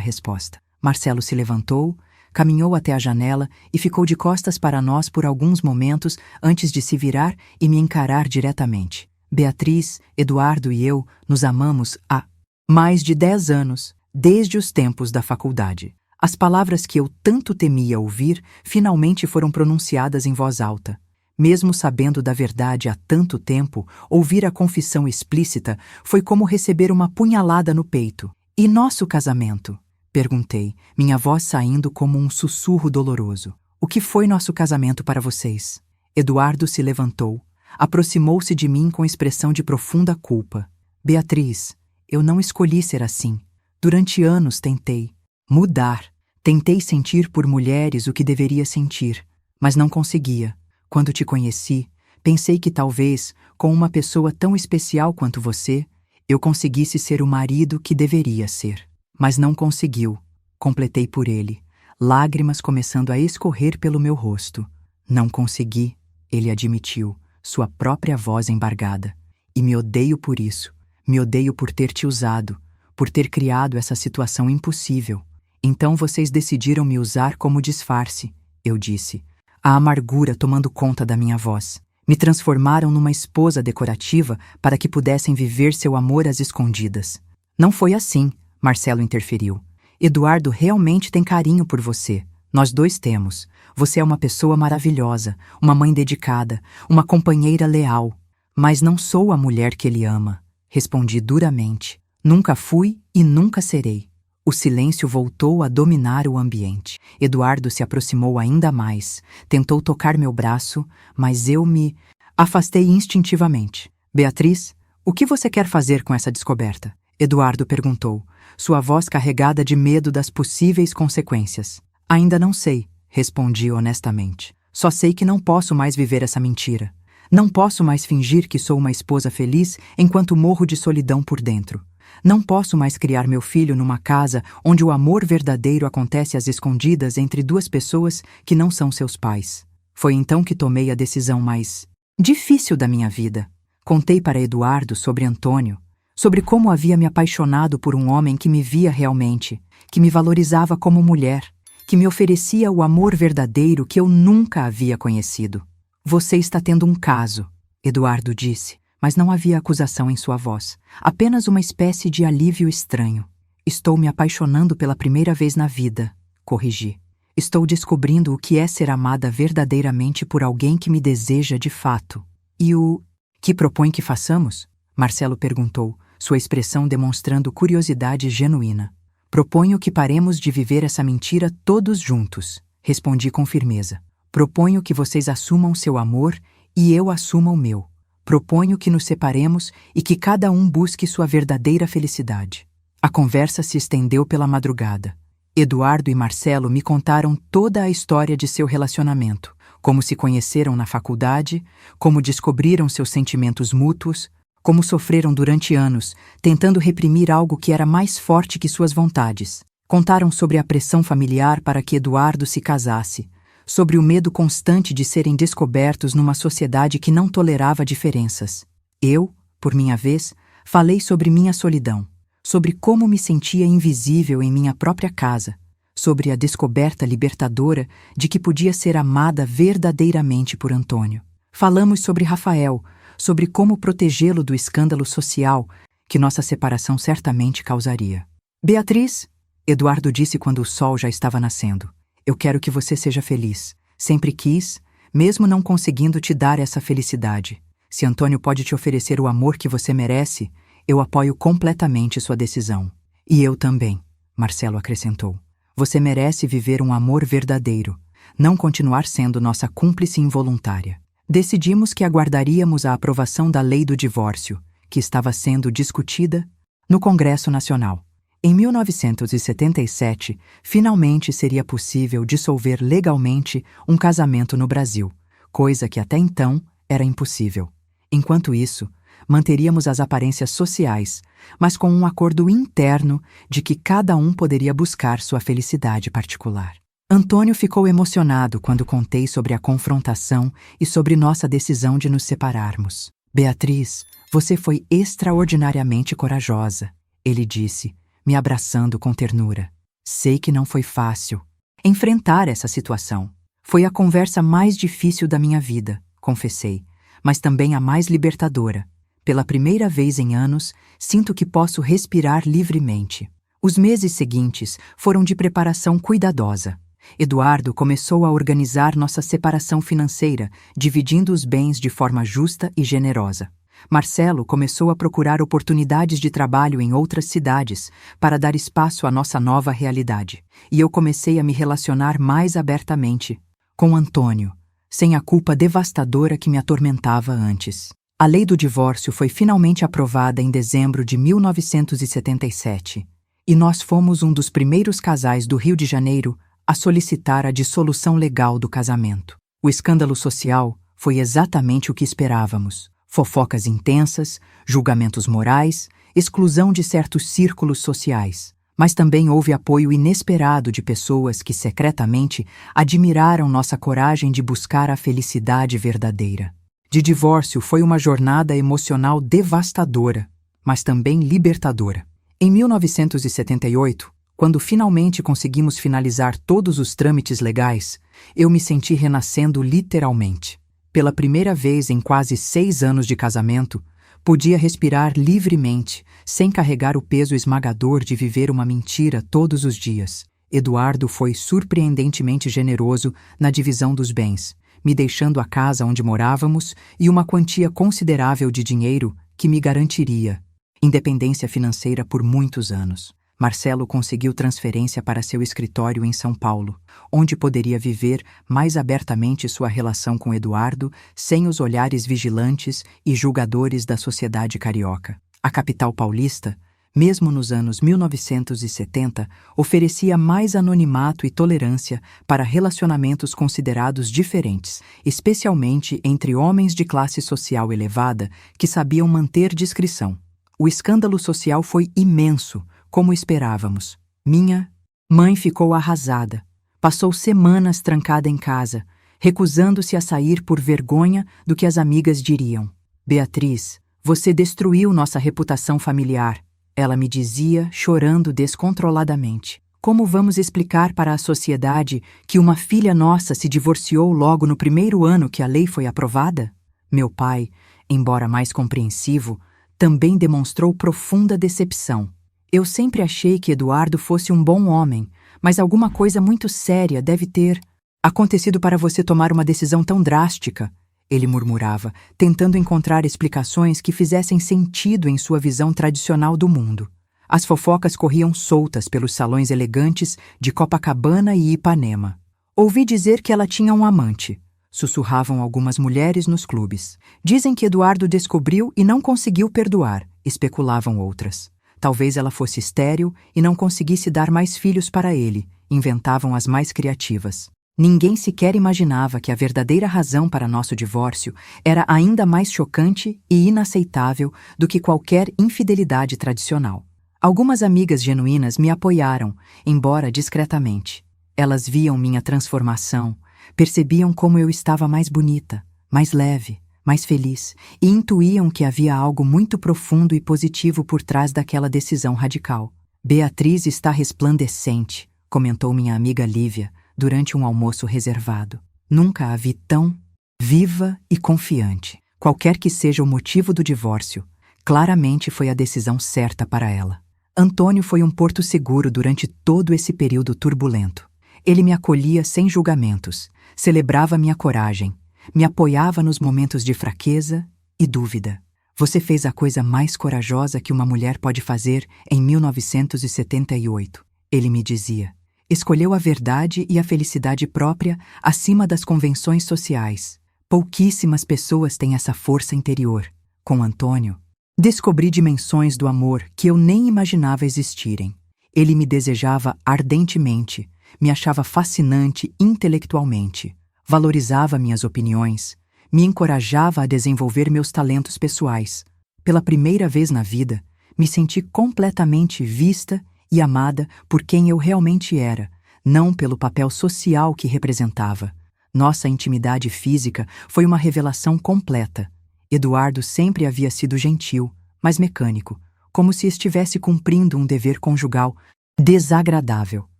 resposta. Marcelo se levantou, caminhou até a janela e ficou de costas para nós por alguns momentos antes de se virar e me encarar diretamente. Beatriz, Eduardo e eu nos amamos há mais de 10 anos, desde os tempos da faculdade. As palavras que eu tanto temia ouvir finalmente foram pronunciadas em voz alta. Mesmo sabendo da verdade há tanto tempo, ouvir a confissão explícita foi como receber uma punhalada no peito. E nosso casamento? Perguntei, minha voz saindo como um sussurro doloroso. O que foi nosso casamento para vocês? Eduardo se levantou, aproximou-se de mim com expressão de profunda culpa. Beatriz, eu não escolhi ser assim. Durante anos tentei mudar. Tentei sentir por mulheres o que deveria sentir, mas não conseguia. Quando te conheci, pensei que talvez, com uma pessoa tão especial quanto você, eu conseguisse ser o marido que deveria ser. Mas não conseguiu. Completei por ele, lágrimas começando a escorrer pelo meu rosto. Não consegui, ele admitiu, sua própria voz embargada. E me odeio por isso. Me odeio por ter te usado, por ter criado essa situação impossível. Então vocês decidiram me usar como disfarce, eu disse, a amargura tomando conta da minha voz. Me transformaram numa esposa decorativa para que pudessem viver seu amor às escondidas. Não foi assim, Marcelo interferiu. Eduardo realmente tem carinho por você. Nós dois temos. Você é uma pessoa maravilhosa, uma mãe dedicada, uma companheira leal. Mas não sou a mulher que ele ama, respondi duramente. Nunca fui e nunca serei. O silêncio voltou a dominar o ambiente. Eduardo se aproximou ainda mais, tentou tocar meu braço, mas eu me afastei instintivamente. Beatriz, o que você quer fazer com essa descoberta? Eduardo perguntou, sua voz carregada de medo das possíveis consequências. Ainda não sei, respondi honestamente. Só sei que não posso mais viver essa mentira. Não posso mais fingir que sou uma esposa feliz enquanto morro de solidão por dentro. Não posso mais criar meu filho numa casa onde o amor verdadeiro acontece às escondidas entre duas pessoas que não são seus pais. Foi então que tomei a decisão mais difícil da minha vida. Contei para Eduardo sobre Antônio, sobre como havia me apaixonado por um homem que me via realmente, que me valorizava como mulher, que me oferecia o amor verdadeiro que eu nunca havia conhecido. Você está tendo um caso, Eduardo disse. Mas não havia acusação em sua voz, apenas uma espécie de alívio estranho. Estou me apaixonando pela primeira vez na vida, corrigi. Estou descobrindo o que é ser amada verdadeiramente por alguém que me deseja de fato. E o que propõe que façamos? Marcelo perguntou, sua expressão demonstrando curiosidade genuína. Proponho que paremos de viver essa mentira todos juntos, respondi com firmeza. Proponho que vocês assumam seu amor e eu assuma o meu. Proponho que nos separemos e que cada um busque sua verdadeira felicidade. A conversa se estendeu pela madrugada. Eduardo e Marcelo me contaram toda a história de seu relacionamento, como se conheceram na faculdade, como descobriram seus sentimentos mútuos, como sofreram durante anos, tentando reprimir algo que era mais forte que suas vontades. Contaram sobre a pressão familiar para que Eduardo se casasse, sobre o medo constante de serem descobertos numa sociedade que não tolerava diferenças. Eu, por minha vez, falei sobre minha solidão, sobre como me sentia invisível em minha própria casa, sobre a descoberta libertadora de que podia ser amada verdadeiramente por Antônio. Falamos sobre Rafael, sobre como protegê-lo do escândalo social que nossa separação certamente causaria. Beatriz, Eduardo disse quando o sol já estava nascendo. Eu quero que você seja feliz. Sempre quis, mesmo não conseguindo te dar essa felicidade. Se Antônio pode te oferecer o amor que você merece, eu apoio completamente sua decisão. E eu também, Marcelo acrescentou. Você merece viver um amor verdadeiro, não continuar sendo nossa cúmplice involuntária. Decidimos que aguardaríamos a aprovação da lei do divórcio, que estava sendo discutida no Congresso Nacional. Em 1977, finalmente seria possível dissolver legalmente um casamento no Brasil, coisa que até então era impossível. Enquanto isso, manteríamos as aparências sociais, mas com um acordo interno de que cada um poderia buscar sua felicidade particular. Antônio ficou emocionado quando contei sobre a confrontação e sobre nossa decisão de nos separarmos. Beatriz, você foi extraordinariamente corajosa, ele disse, me abraçando com ternura. Sei que não foi fácil enfrentar essa situação. Foi a conversa mais difícil da minha vida, confessei, mas também a mais libertadora. Pela primeira vez em anos, sinto que posso respirar livremente. Os meses seguintes foram de preparação cuidadosa. Eduardo começou a organizar nossa separação financeira, dividindo os bens de forma justa e generosa. Marcelo começou a procurar oportunidades de trabalho em outras cidades para dar espaço à nossa nova realidade. E eu comecei a me relacionar mais abertamente com Antônio, sem a culpa devastadora que me atormentava antes. A lei do divórcio foi finalmente aprovada em dezembro de 1977, e nós fomos um dos primeiros casais do Rio de Janeiro a solicitar a dissolução legal do casamento. O escândalo social foi exatamente o que esperávamos. Fofocas intensas, julgamentos morais, exclusão de certos círculos sociais. Mas também houve apoio inesperado de pessoas que secretamente admiraram nossa coragem de buscar a felicidade verdadeira. De divórcio foi uma jornada emocional devastadora, mas também libertadora. Em 1978, quando finalmente conseguimos finalizar todos os trâmites legais, eu me senti renascendo literalmente. Pela primeira vez em quase 6 anos de casamento, podia respirar livremente, sem carregar o peso esmagador de viver uma mentira todos os dias. Eduardo foi surpreendentemente generoso na divisão dos bens, me deixando a casa onde morávamos e uma quantia considerável de dinheiro que me garantiria independência financeira por muitos anos. Marcelo conseguiu transferência para seu escritório em São Paulo, onde poderia viver mais abertamente sua relação com Eduardo, sem os olhares vigilantes e julgadores da sociedade carioca. A capital paulista, mesmo nos anos 1970, oferecia mais anonimato e tolerância para relacionamentos considerados diferentes, especialmente entre homens de classe social elevada que sabiam manter discrição. O escândalo social foi imenso, como esperávamos. Minha mãe ficou arrasada. Passou semanas trancada em casa, recusando-se a sair por vergonha do que as amigas diriam. Beatriz, você destruiu nossa reputação familiar, ela me dizia, chorando descontroladamente. Como vamos explicar para a sociedade que uma filha nossa se divorciou logo no primeiro ano que a lei foi aprovada? Meu pai, embora mais compreensivo, também demonstrou profunda decepção. Eu sempre achei que Eduardo fosse um bom homem, mas alguma coisa muito séria deve ter acontecido para você tomar uma decisão tão drástica, ele murmurava, tentando encontrar explicações que fizessem sentido em sua visão tradicional do mundo. As fofocas corriam soltas pelos salões elegantes de Copacabana e Ipanema. Ouvi dizer que ela tinha um amante, sussurravam algumas mulheres nos clubes. Dizem que Eduardo descobriu e não conseguiu perdoar, especulavam outras. Talvez ela fosse estéril e não conseguisse dar mais filhos para ele, inventavam as mais criativas. Ninguém sequer imaginava que a verdadeira razão para nosso divórcio era ainda mais chocante e inaceitável do que qualquer infidelidade tradicional. Algumas amigas genuínas me apoiaram, embora discretamente. Elas viam minha transformação, percebiam como eu estava mais bonita, mais leve, mais feliz, e intuíam que havia algo muito profundo e positivo por trás daquela decisão radical. Beatriz está resplandecente, comentou minha amiga Lívia, durante um almoço reservado. Nunca a vi tão viva e confiante. Qualquer que seja o motivo do divórcio, claramente foi a decisão certa para ela. Antônio foi um porto seguro durante todo esse período turbulento. Ele me acolhia sem julgamentos, celebrava minha coragem, me apoiava nos momentos de fraqueza e dúvida. Você fez a coisa mais corajosa que uma mulher pode fazer em 1978, ele me dizia. Escolheu a verdade e a felicidade própria acima das convenções sociais. Pouquíssimas pessoas têm essa força interior. Com Antônio, descobri dimensões do amor que eu nem imaginava existirem. Ele me desejava ardentemente, me achava fascinante intelectualmente, valorizava minhas opiniões, me encorajava a desenvolver meus talentos pessoais. Pela primeira vez na vida, me senti completamente vista e amada por quem eu realmente era, não pelo papel social que representava. Nossa intimidade física foi uma revelação completa. Eduardo sempre havia sido gentil, mas mecânico, como se estivesse cumprindo um dever conjugal desagradável.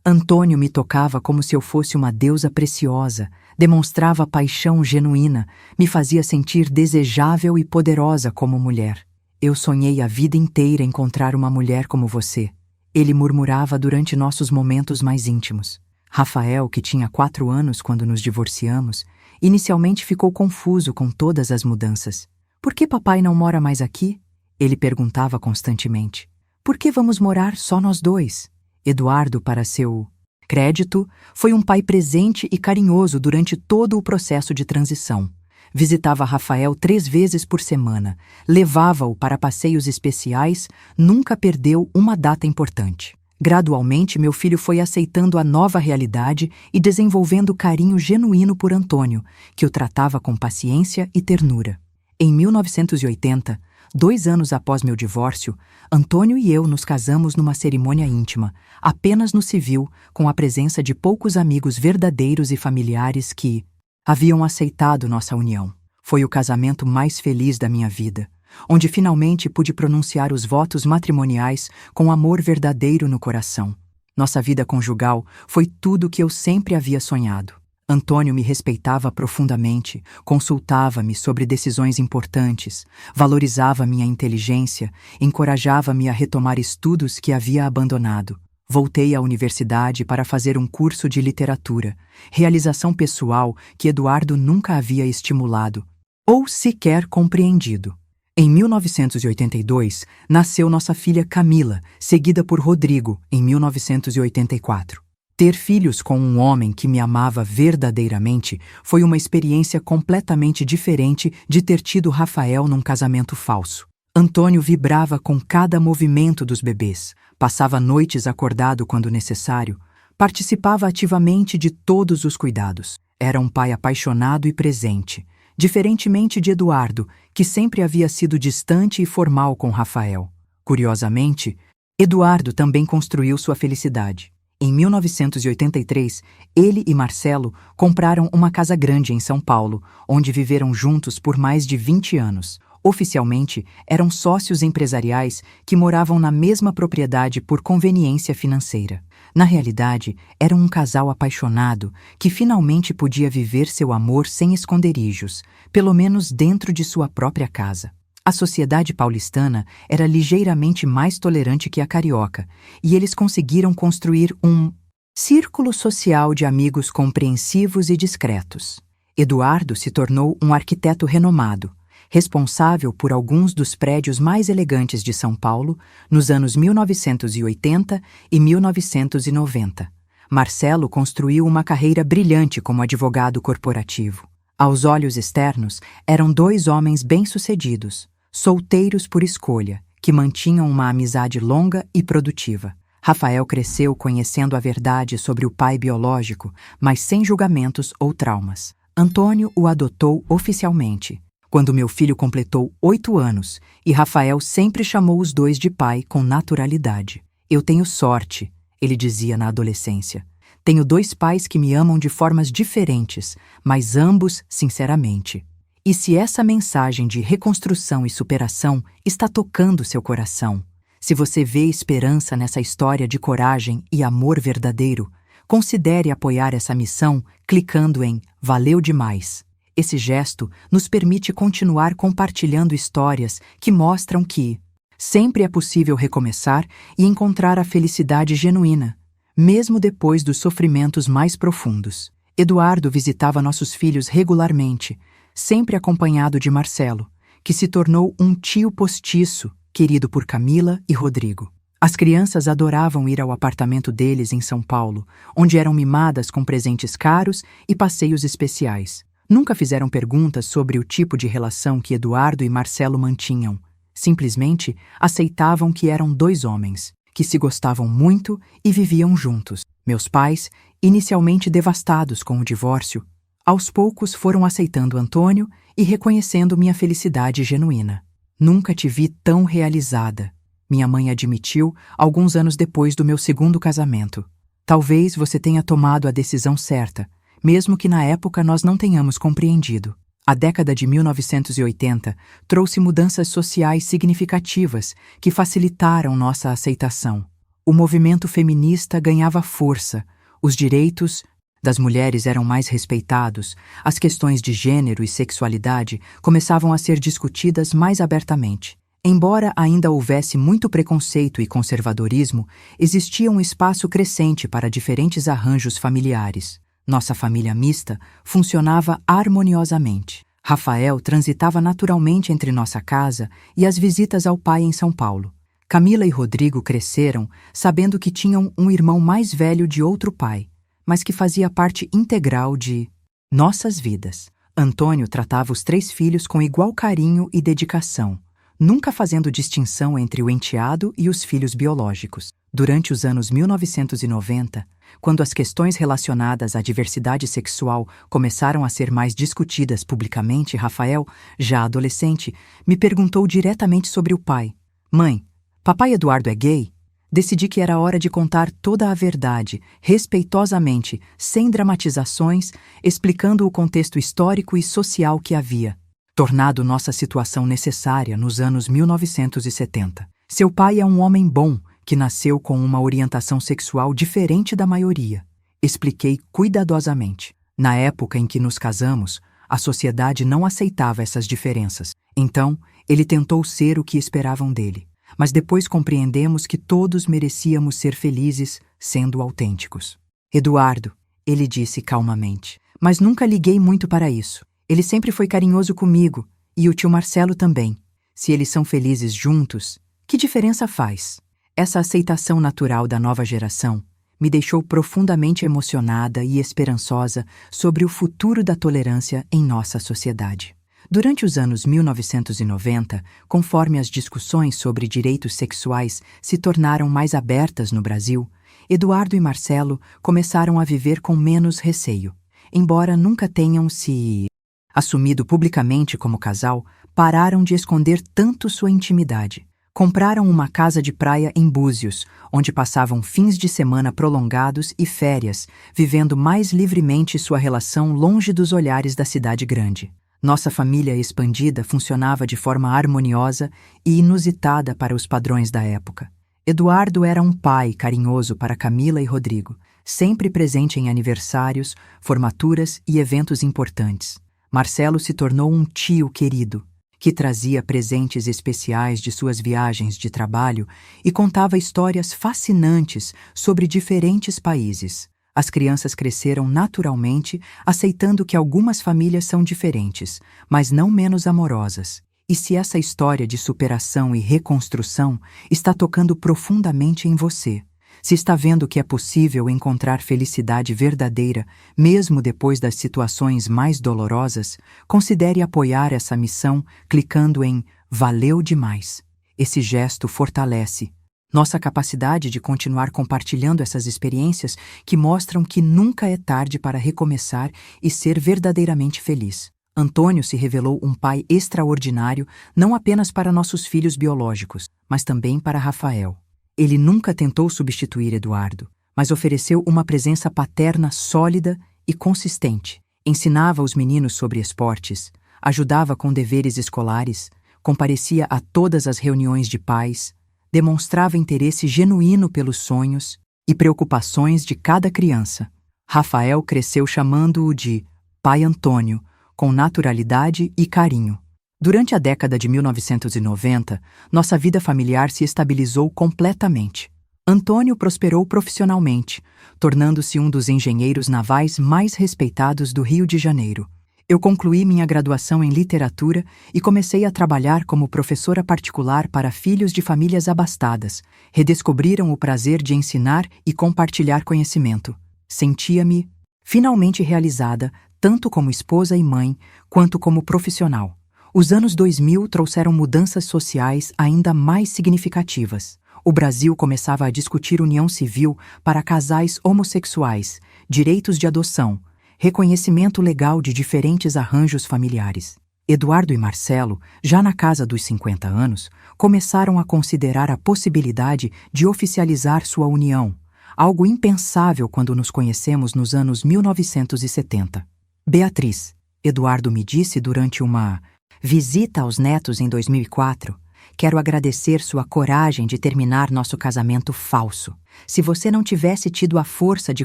Antônio me tocava como se eu fosse uma deusa preciosa, demonstrava paixão genuína, me fazia sentir desejável e poderosa como mulher. Eu sonhei a vida inteira encontrar uma mulher como você. Ele murmurava durante nossos momentos mais íntimos. Rafael, que tinha 4 anos quando nos divorciamos, inicialmente ficou confuso com todas as mudanças. Por que papai não mora mais aqui? Ele perguntava constantemente. Por que vamos morar só nós dois? Eduardo, para seu crédito, foi um pai presente e carinhoso durante todo o processo de transição. Visitava Rafael 3 vezes por semana, levava-o para passeios especiais, nunca perdeu uma data importante. Gradualmente, meu filho foi aceitando a nova realidade e desenvolvendo carinho genuíno por Antônio, que o tratava com paciência e ternura. Em 1980, 2 anos após meu divórcio, Antônio e eu nos casamos numa cerimônia íntima, apenas no civil, com a presença de poucos amigos verdadeiros e familiares que haviam aceitado nossa união. Foi o casamento mais feliz da minha vida, onde finalmente pude pronunciar os votos matrimoniais com amor verdadeiro no coração. Nossa vida conjugal foi tudo o que eu sempre havia sonhado. Antônio me respeitava profundamente, consultava-me sobre decisões importantes, valorizava minha inteligência, encorajava-me a retomar estudos que havia abandonado. Voltei à universidade para fazer um curso de literatura, realização pessoal que Eduardo nunca havia estimulado, ou sequer compreendido. Em 1982, nasceu nossa filha Camila, seguida por Rodrigo, em 1984. Ter filhos com um homem que me amava verdadeiramente foi uma experiência completamente diferente de ter tido Rafael num casamento falso. Antônio vibrava com cada movimento dos bebês, passava noites acordado quando necessário, participava ativamente de todos os cuidados. Era um pai apaixonado e presente, diferentemente de Eduardo, que sempre havia sido distante e formal com Rafael. Curiosamente, Eduardo também construiu sua felicidade. Em 1983, ele e Marcelo compraram uma casa grande em São Paulo, onde viveram juntos por mais de 20 anos. Oficialmente, eram sócios empresariais que moravam na mesma propriedade por conveniência financeira. Na realidade, eram um casal apaixonado que finalmente podia viver seu amor sem esconderijos, pelo menos dentro de sua própria casa. A sociedade paulistana era ligeiramente mais tolerante que a carioca, e eles conseguiram construir um círculo social de amigos compreensivos e discretos. Eduardo se tornou um arquiteto renomado, responsável por alguns dos prédios mais elegantes de São Paulo nos anos 1980 e 1990. Marcelo construiu uma carreira brilhante como advogado corporativo. Aos olhos externos, eram 2 homens bem-sucedidos, solteiros por escolha, que mantinham uma amizade longa e produtiva. Rafael cresceu conhecendo a verdade sobre o pai biológico, mas sem julgamentos ou traumas. Antônio o adotou oficialmente, quando meu filho completou 8 anos, e Rafael sempre chamou os 2 de pai com naturalidade. Eu tenho sorte, ele dizia na adolescência. Tenho 2 pais que me amam de formas diferentes, mas ambos sinceramente. E se essa mensagem de reconstrução e superação está tocando seu coração, se você vê esperança nessa história de coragem e amor verdadeiro, considere apoiar essa missão clicando em Valeu demais. Esse gesto nos permite continuar compartilhando histórias que mostram que sempre é possível recomeçar e encontrar a felicidade genuína, mesmo depois dos sofrimentos mais profundos. Eduardo visitava nossos filhos regularmente, sempre acompanhado de Marcelo, que se tornou um tio postiço, querido por Camila e Rodrigo. As crianças adoravam ir ao apartamento deles em São Paulo, onde eram mimadas com presentes caros e passeios especiais. Nunca fizeram perguntas sobre o tipo de relação que Eduardo e Marcelo mantinham. Simplesmente aceitavam que eram 2 homens, que se gostavam muito e viviam juntos. Meus pais, inicialmente devastados com o divórcio, aos poucos foram aceitando Antônio e reconhecendo minha felicidade genuína. Nunca te vi tão realizada, minha mãe admitiu alguns anos depois do meu 2º casamento. Talvez você tenha tomado a decisão certa, mesmo que na época nós não tenhamos compreendido. A década de 1980 trouxe mudanças sociais significativas que facilitaram nossa aceitação. O movimento feminista ganhava força, os direitos das mulheres eram mais respeitados, as questões de gênero e sexualidade começavam a ser discutidas mais abertamente. Embora ainda houvesse muito preconceito e conservadorismo, existia um espaço crescente para diferentes arranjos familiares. Nossa família mista funcionava harmoniosamente. Rafael transitava naturalmente entre nossa casa e as visitas ao pai em São Paulo. Camila e Rodrigo cresceram sabendo que tinham um irmão mais velho de outro pai, mas que fazia parte integral de nossas vidas. Antônio tratava os 3 filhos com igual carinho e dedicação, nunca fazendo distinção entre o enteado e os filhos biológicos. Durante os anos 1990, quando as questões relacionadas à diversidade sexual começaram a ser mais discutidas publicamente, Rafael, já adolescente, me perguntou diretamente sobre o pai. Mãe, papai Eduardo é gay? Decidi que era hora de contar toda a verdade, respeitosamente, sem dramatizações, explicando o contexto histórico e social que havia tornado nossa situação necessária nos anos 1970. Seu pai é um homem bom, que nasceu com uma orientação sexual diferente da maioria. Expliquei cuidadosamente. Na época em que nos casamos, a sociedade não aceitava essas diferenças. Então, ele tentou ser o que esperavam dele. Mas depois compreendemos que todos merecíamos ser felizes sendo autênticos. Eduardo, ele disse calmamente, mas nunca liguei muito para isso. Ele sempre foi carinhoso comigo, e o tio Marcelo também. Se eles são felizes juntos, que diferença faz? Essa aceitação natural da nova geração me deixou profundamente emocionada e esperançosa sobre o futuro da tolerância em nossa sociedade. Durante os anos 1990, conforme as discussões sobre direitos sexuais se tornaram mais abertas no Brasil, Eduardo e Marcelo começaram a viver com menos receio. Embora nunca tenham se assumido publicamente como casal, pararam de esconder tanto sua intimidade. Compraram uma casa de praia em Búzios, onde passavam fins de semana prolongados e férias, vivendo mais livremente sua relação longe dos olhares da cidade grande. Nossa família expandida funcionava de forma harmoniosa e inusitada para os padrões da época. Eduardo era um pai carinhoso para Camila e Rodrigo, sempre presente em aniversários, formaturas e eventos importantes. Marcelo se tornou um tio querido, que trazia presentes especiais de suas viagens de trabalho e contava histórias fascinantes sobre diferentes países. As crianças cresceram naturalmente, aceitando que algumas famílias são diferentes, mas não menos amorosas. E se essa história de superação e reconstrução está tocando profundamente em você, se está vendo que é possível encontrar felicidade verdadeira, mesmo depois das situações mais dolorosas, considere apoiar essa missão clicando em Valeu demais. Esse gesto fortalece nossa capacidade de continuar compartilhando essas experiências que mostram que nunca é tarde para recomeçar e ser verdadeiramente feliz. Antônio se revelou um pai extraordinário não apenas para nossos filhos biológicos, mas também para Rafael. Ele nunca tentou substituir Eduardo, mas ofereceu uma presença paterna sólida e consistente. Ensinava os meninos sobre esportes, ajudava com deveres escolares, comparecia a todas as reuniões de pais, demonstrava interesse genuíno pelos sonhos e preocupações de cada criança. Rafael cresceu chamando-o de Pai Antônio, com naturalidade e carinho. Durante a década de 1990, nossa vida familiar se estabilizou completamente. Antônio prosperou profissionalmente, tornando-se um dos engenheiros navais mais respeitados do Rio de Janeiro. Eu concluí minha graduação em literatura e comecei a trabalhar como professora particular para filhos de famílias abastadas. Redescobriram o prazer de ensinar e compartilhar conhecimento. Sentia-me finalmente realizada, tanto como esposa e mãe, quanto como profissional. Os anos 2000 trouxeram mudanças sociais ainda mais significativas. O Brasil começava a discutir união civil para casais homossexuais, direitos de adoção, reconhecimento legal de diferentes arranjos familiares. Eduardo e Marcelo, já na casa dos 50 anos, começaram a considerar a possibilidade de oficializar sua união, algo impensável quando nos conhecemos nos anos 1970. Beatriz, Eduardo me disse durante uma visita aos netos em 2004, quero agradecer sua coragem de terminar nosso casamento falso. Se você não tivesse tido a força de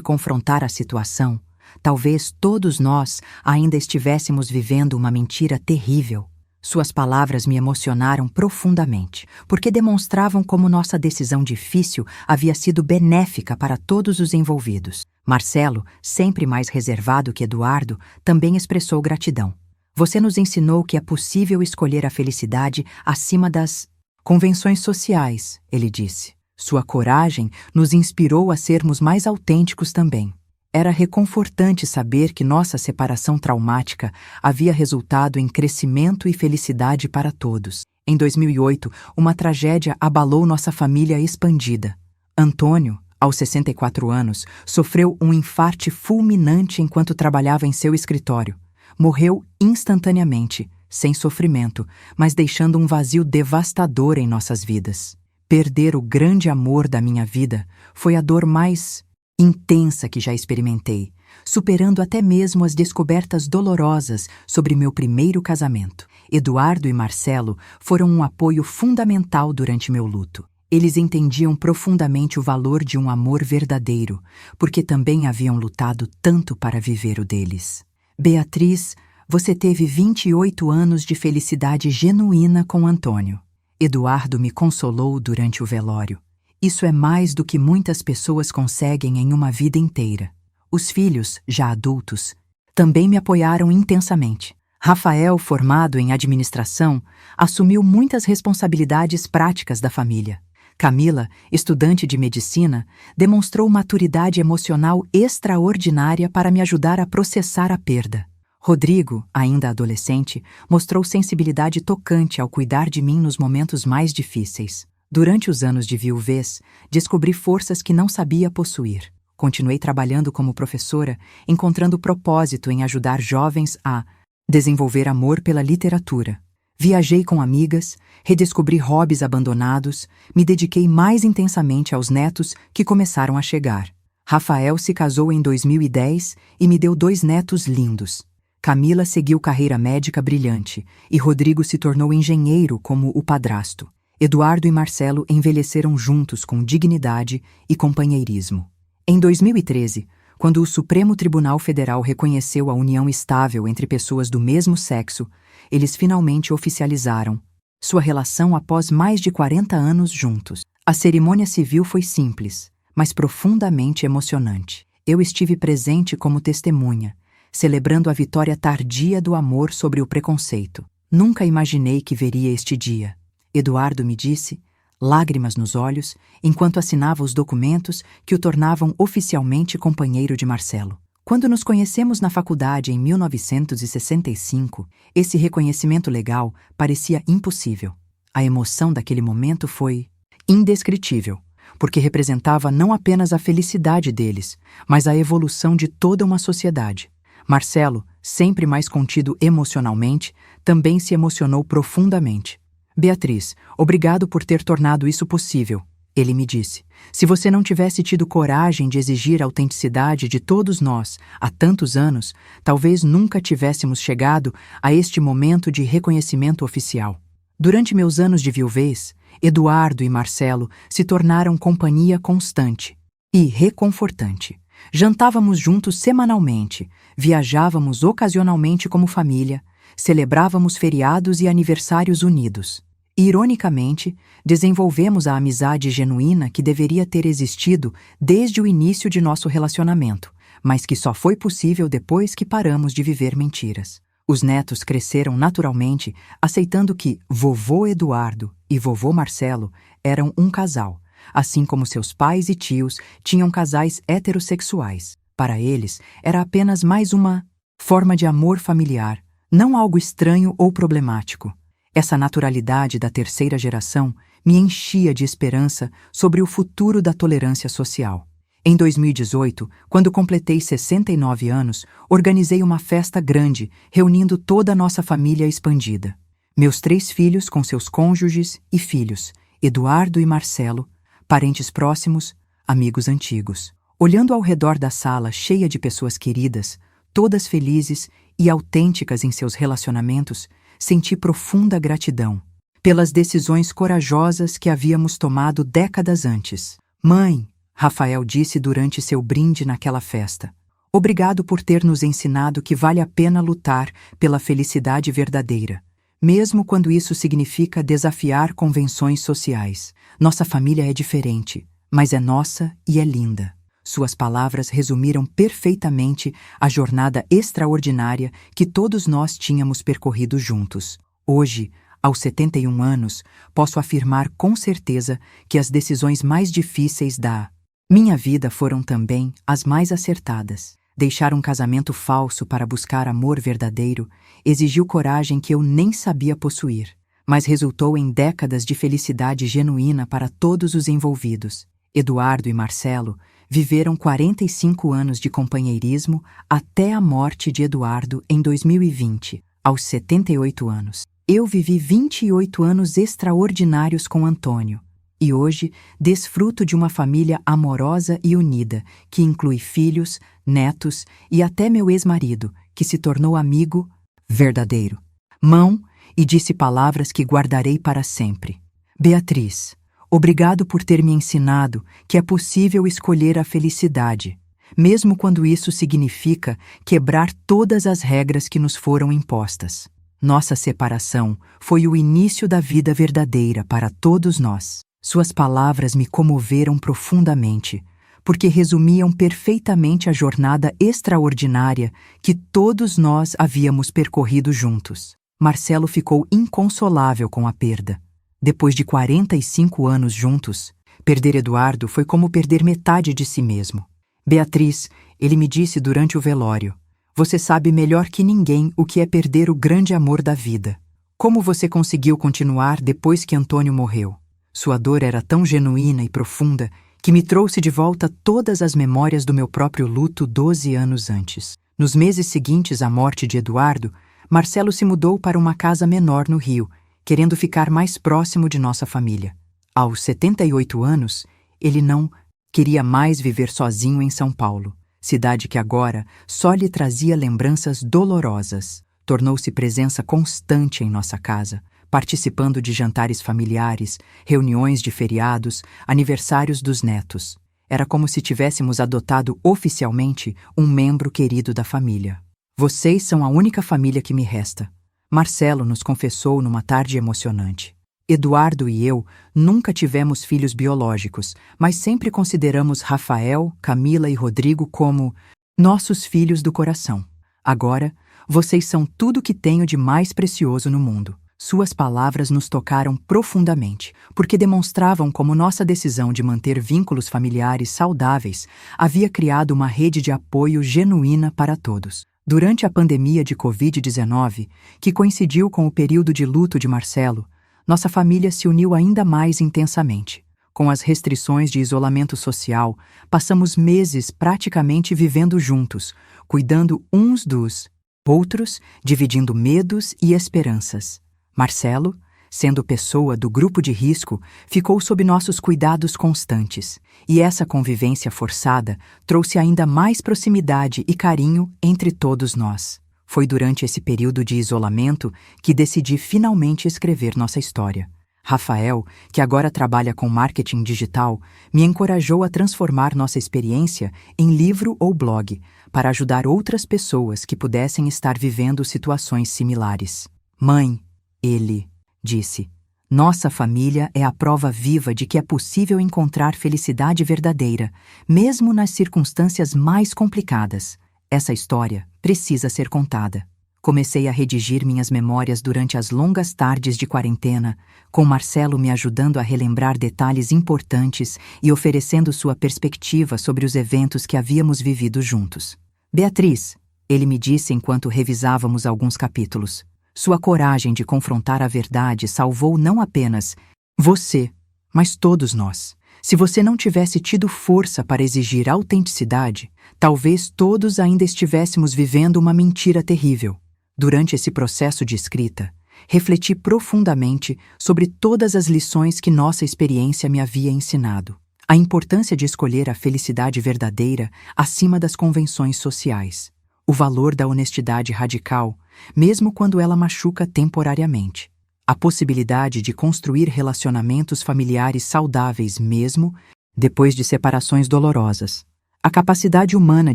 confrontar a situação, talvez todos nós ainda estivéssemos vivendo uma mentira terrível. Suas palavras me emocionaram profundamente, porque demonstravam como nossa decisão difícil havia sido benéfica para todos os envolvidos. Marcelo, sempre mais reservado que Eduardo, também expressou gratidão. Você nos ensinou que é possível escolher a felicidade acima das convenções sociais, ele disse. Sua coragem nos inspirou a sermos mais autênticos também. Era reconfortante saber que nossa separação traumática havia resultado em crescimento e felicidade para todos. Em 2008, uma tragédia abalou nossa família expandida. Antônio, aos 64 anos, sofreu um infarte fulminante enquanto trabalhava em seu escritório. Morreu instantaneamente, sem sofrimento, mas deixando um vazio devastador em nossas vidas. Perder o grande amor da minha vida foi a dor mais intensa que já experimentei, superando até mesmo as descobertas dolorosas sobre meu primeiro casamento. Eduardo e Marcelo foram um apoio fundamental durante meu luto. Eles entendiam profundamente o valor de um amor verdadeiro, porque também haviam lutado tanto para viver o deles. Beatriz, você teve 28 anos de felicidade genuína com Antônio. Eduardo me consolou durante o velório. Isso é mais do que muitas pessoas conseguem em uma vida inteira. Os filhos, já adultos, também me apoiaram intensamente. Rafael, formado em administração, assumiu muitas responsabilidades práticas da família. Camila, estudante de medicina, demonstrou maturidade emocional extraordinária para me ajudar a processar a perda. Rodrigo, ainda adolescente, mostrou sensibilidade tocante ao cuidar de mim nos momentos mais difíceis. Durante os anos de viuvez, descobri forças que não sabia possuir. Continuei trabalhando como professora, encontrando propósito em ajudar jovens a desenvolver amor pela literatura. Viajei com amigas, redescobri hobbies abandonados, me dediquei mais intensamente aos netos que começaram a chegar. Rafael se casou em 2010 e me deu 2 netos lindos. Camila seguiu carreira médica brilhante e Rodrigo se tornou engenheiro como o padrasto. Eduardo e Marcelo envelheceram juntos com dignidade e companheirismo. Em 2013, quando o Supremo Tribunal Federal reconheceu a união estável entre pessoas do mesmo sexo, eles finalmente oficializaram sua relação após mais de 40 anos juntos. A cerimônia civil foi simples, mas profundamente emocionante. Eu estive presente como testemunha, celebrando a vitória tardia do amor sobre o preconceito. Nunca imaginei que veria este dia. Eduardo me disse, lágrimas nos olhos, enquanto assinava os documentos que o tornavam oficialmente companheiro de Marcelo. Quando nos conhecemos na faculdade em 1965, esse reconhecimento legal parecia impossível. A emoção daquele momento foi indescritível, porque representava não apenas a felicidade deles, mas a evolução de toda uma sociedade. Marcelo, sempre mais contido emocionalmente, também se emocionou profundamente. Beatriz, obrigado por ter tornado isso possível, ele me disse. Se você não tivesse tido coragem de exigir a autenticidade de todos nós há tantos anos, talvez nunca tivéssemos chegado a este momento de reconhecimento oficial. Durante meus anos de viuvez, Eduardo e Marcelo se tornaram companhia constante e reconfortante. Jantávamos juntos semanalmente, viajávamos ocasionalmente como família, celebrávamos feriados e aniversários unidos. Ironicamente, desenvolvemos a amizade genuína que deveria ter existido desde o início de nosso relacionamento, mas que só foi possível depois que paramos de viver mentiras. Os netos cresceram naturalmente, aceitando que vovô Eduardo e vovô Marcelo eram um casal, assim como seus pais e tios tinham casais heterossexuais. Para eles, era apenas mais uma forma de amor familiar, não algo estranho ou problemático. Essa naturalidade da terceira geração me enchia de esperança sobre o futuro da tolerância social. Em 2018, quando completei 69 anos, organizei uma festa grande, reunindo toda a nossa família expandida. Meus 3 filhos com seus cônjuges e filhos, Eduardo e Marcelo, parentes próximos, amigos antigos. Olhando ao redor da sala cheia de pessoas queridas, todas felizes e autênticas em seus relacionamentos, senti profunda gratidão pelas decisões corajosas que havíamos tomado décadas antes. Mãe, Rafael disse durante seu brinde naquela festa, obrigado por ter nos ensinado que vale a pena lutar pela felicidade verdadeira, mesmo quando isso significa desafiar convenções sociais. Nossa família é diferente, mas é nossa e é linda. Suas palavras resumiram perfeitamente a jornada extraordinária que todos nós tínhamos percorrido juntos. Hoje, aos 71 anos, posso afirmar com certeza que as decisões mais difíceis da minha vida foram também as mais acertadas. Deixar um casamento falso para buscar amor verdadeiro exigiu coragem que eu nem sabia possuir, mas resultou em décadas de felicidade genuína para todos os envolvidos. Eduardo e Marcelo viveram 45 anos de companheirismo até a morte de Eduardo em 2020, aos 78 anos. Eu vivi 28 anos extraordinários com Antônio, e hoje desfruto de uma família amorosa e unida, que inclui filhos, netos e até meu ex-marido, que se tornou amigo verdadeiro. Mão, e disse palavras que guardarei para sempre. Beatriz, obrigado por ter me ensinado que é possível escolher a felicidade, mesmo quando isso significa quebrar todas as regras que nos foram impostas. Nossa separação foi o início da vida verdadeira para todos nós. Suas palavras me comoveram profundamente, porque resumiam perfeitamente a jornada extraordinária que todos nós havíamos percorrido juntos. Marcelo ficou inconsolável com a perda. Depois de 45 anos juntos, perder Eduardo foi como perder metade de si mesmo. Beatriz, ele me disse durante o velório, você sabe melhor que ninguém o que é perder o grande amor da vida. Como você conseguiu continuar depois que Antônio morreu? Sua dor era tão genuína e profunda que me trouxe de volta todas as memórias do meu próprio luto 12 anos antes. Nos meses seguintes à morte de Eduardo, Marcelo se mudou para uma casa menor no Rio, querendo ficar mais próximo de nossa família. Aos 78 anos, ele não queria mais viver sozinho em São Paulo, cidade que agora só lhe trazia lembranças dolorosas. Tornou-se presença constante em nossa casa, participando de jantares familiares, reuniões de feriados, aniversários dos netos. Era como se tivéssemos adotado oficialmente um membro querido da família. Vocês são a única família que me resta, Marcelo nos confessou numa tarde emocionante. Eduardo e eu nunca tivemos filhos biológicos, mas sempre consideramos Rafael, Camila e Rodrigo como nossos filhos do coração. Agora, vocês são tudo que tenho de mais precioso no mundo. Suas palavras nos tocaram profundamente, porque demonstravam como nossa decisão de manter vínculos familiares saudáveis havia criado uma rede de apoio genuína para todos. Durante a pandemia de Covid-19, que coincidiu com o período de luto de Marcelo, nossa família se uniu ainda mais intensamente. Com as restrições de isolamento social, passamos meses praticamente vivendo juntos, cuidando uns dos outros, dividindo medos e esperanças. Marcelo, sendo pessoa do grupo de risco, ficou sob nossos cuidados constantes, e essa convivência forçada trouxe ainda mais proximidade e carinho entre todos nós. Foi durante esse período de isolamento que decidi finalmente escrever nossa história. Rafael, que agora trabalha com marketing digital, me encorajou a transformar nossa experiência em livro ou blog, para ajudar outras pessoas que pudessem estar vivendo situações similares. Mãe, ele disse, nossa família é a prova viva de que é possível encontrar felicidade verdadeira, mesmo nas circunstâncias mais complicadas. Essa história precisa ser contada. Comecei a redigir minhas memórias durante as longas tardes de quarentena, com Marcelo me ajudando a relembrar detalhes importantes e oferecendo sua perspectiva sobre os eventos que havíamos vivido juntos. Beatriz, ele me disse enquanto revisávamos alguns capítulos, sua coragem de confrontar a verdade salvou não apenas você, mas todos nós. Se você não tivesse tido força para exigir autenticidade, talvez todos ainda estivéssemos vivendo uma mentira terrível. Durante esse processo de escrita, refleti profundamente sobre todas as lições que nossa experiência me havia ensinado. A importância de escolher a felicidade verdadeira acima das convenções sociais. O valor da honestidade radical, mesmo quando ela machuca temporariamente. A possibilidade de construir relacionamentos familiares saudáveis mesmo depois de separações dolorosas. A capacidade humana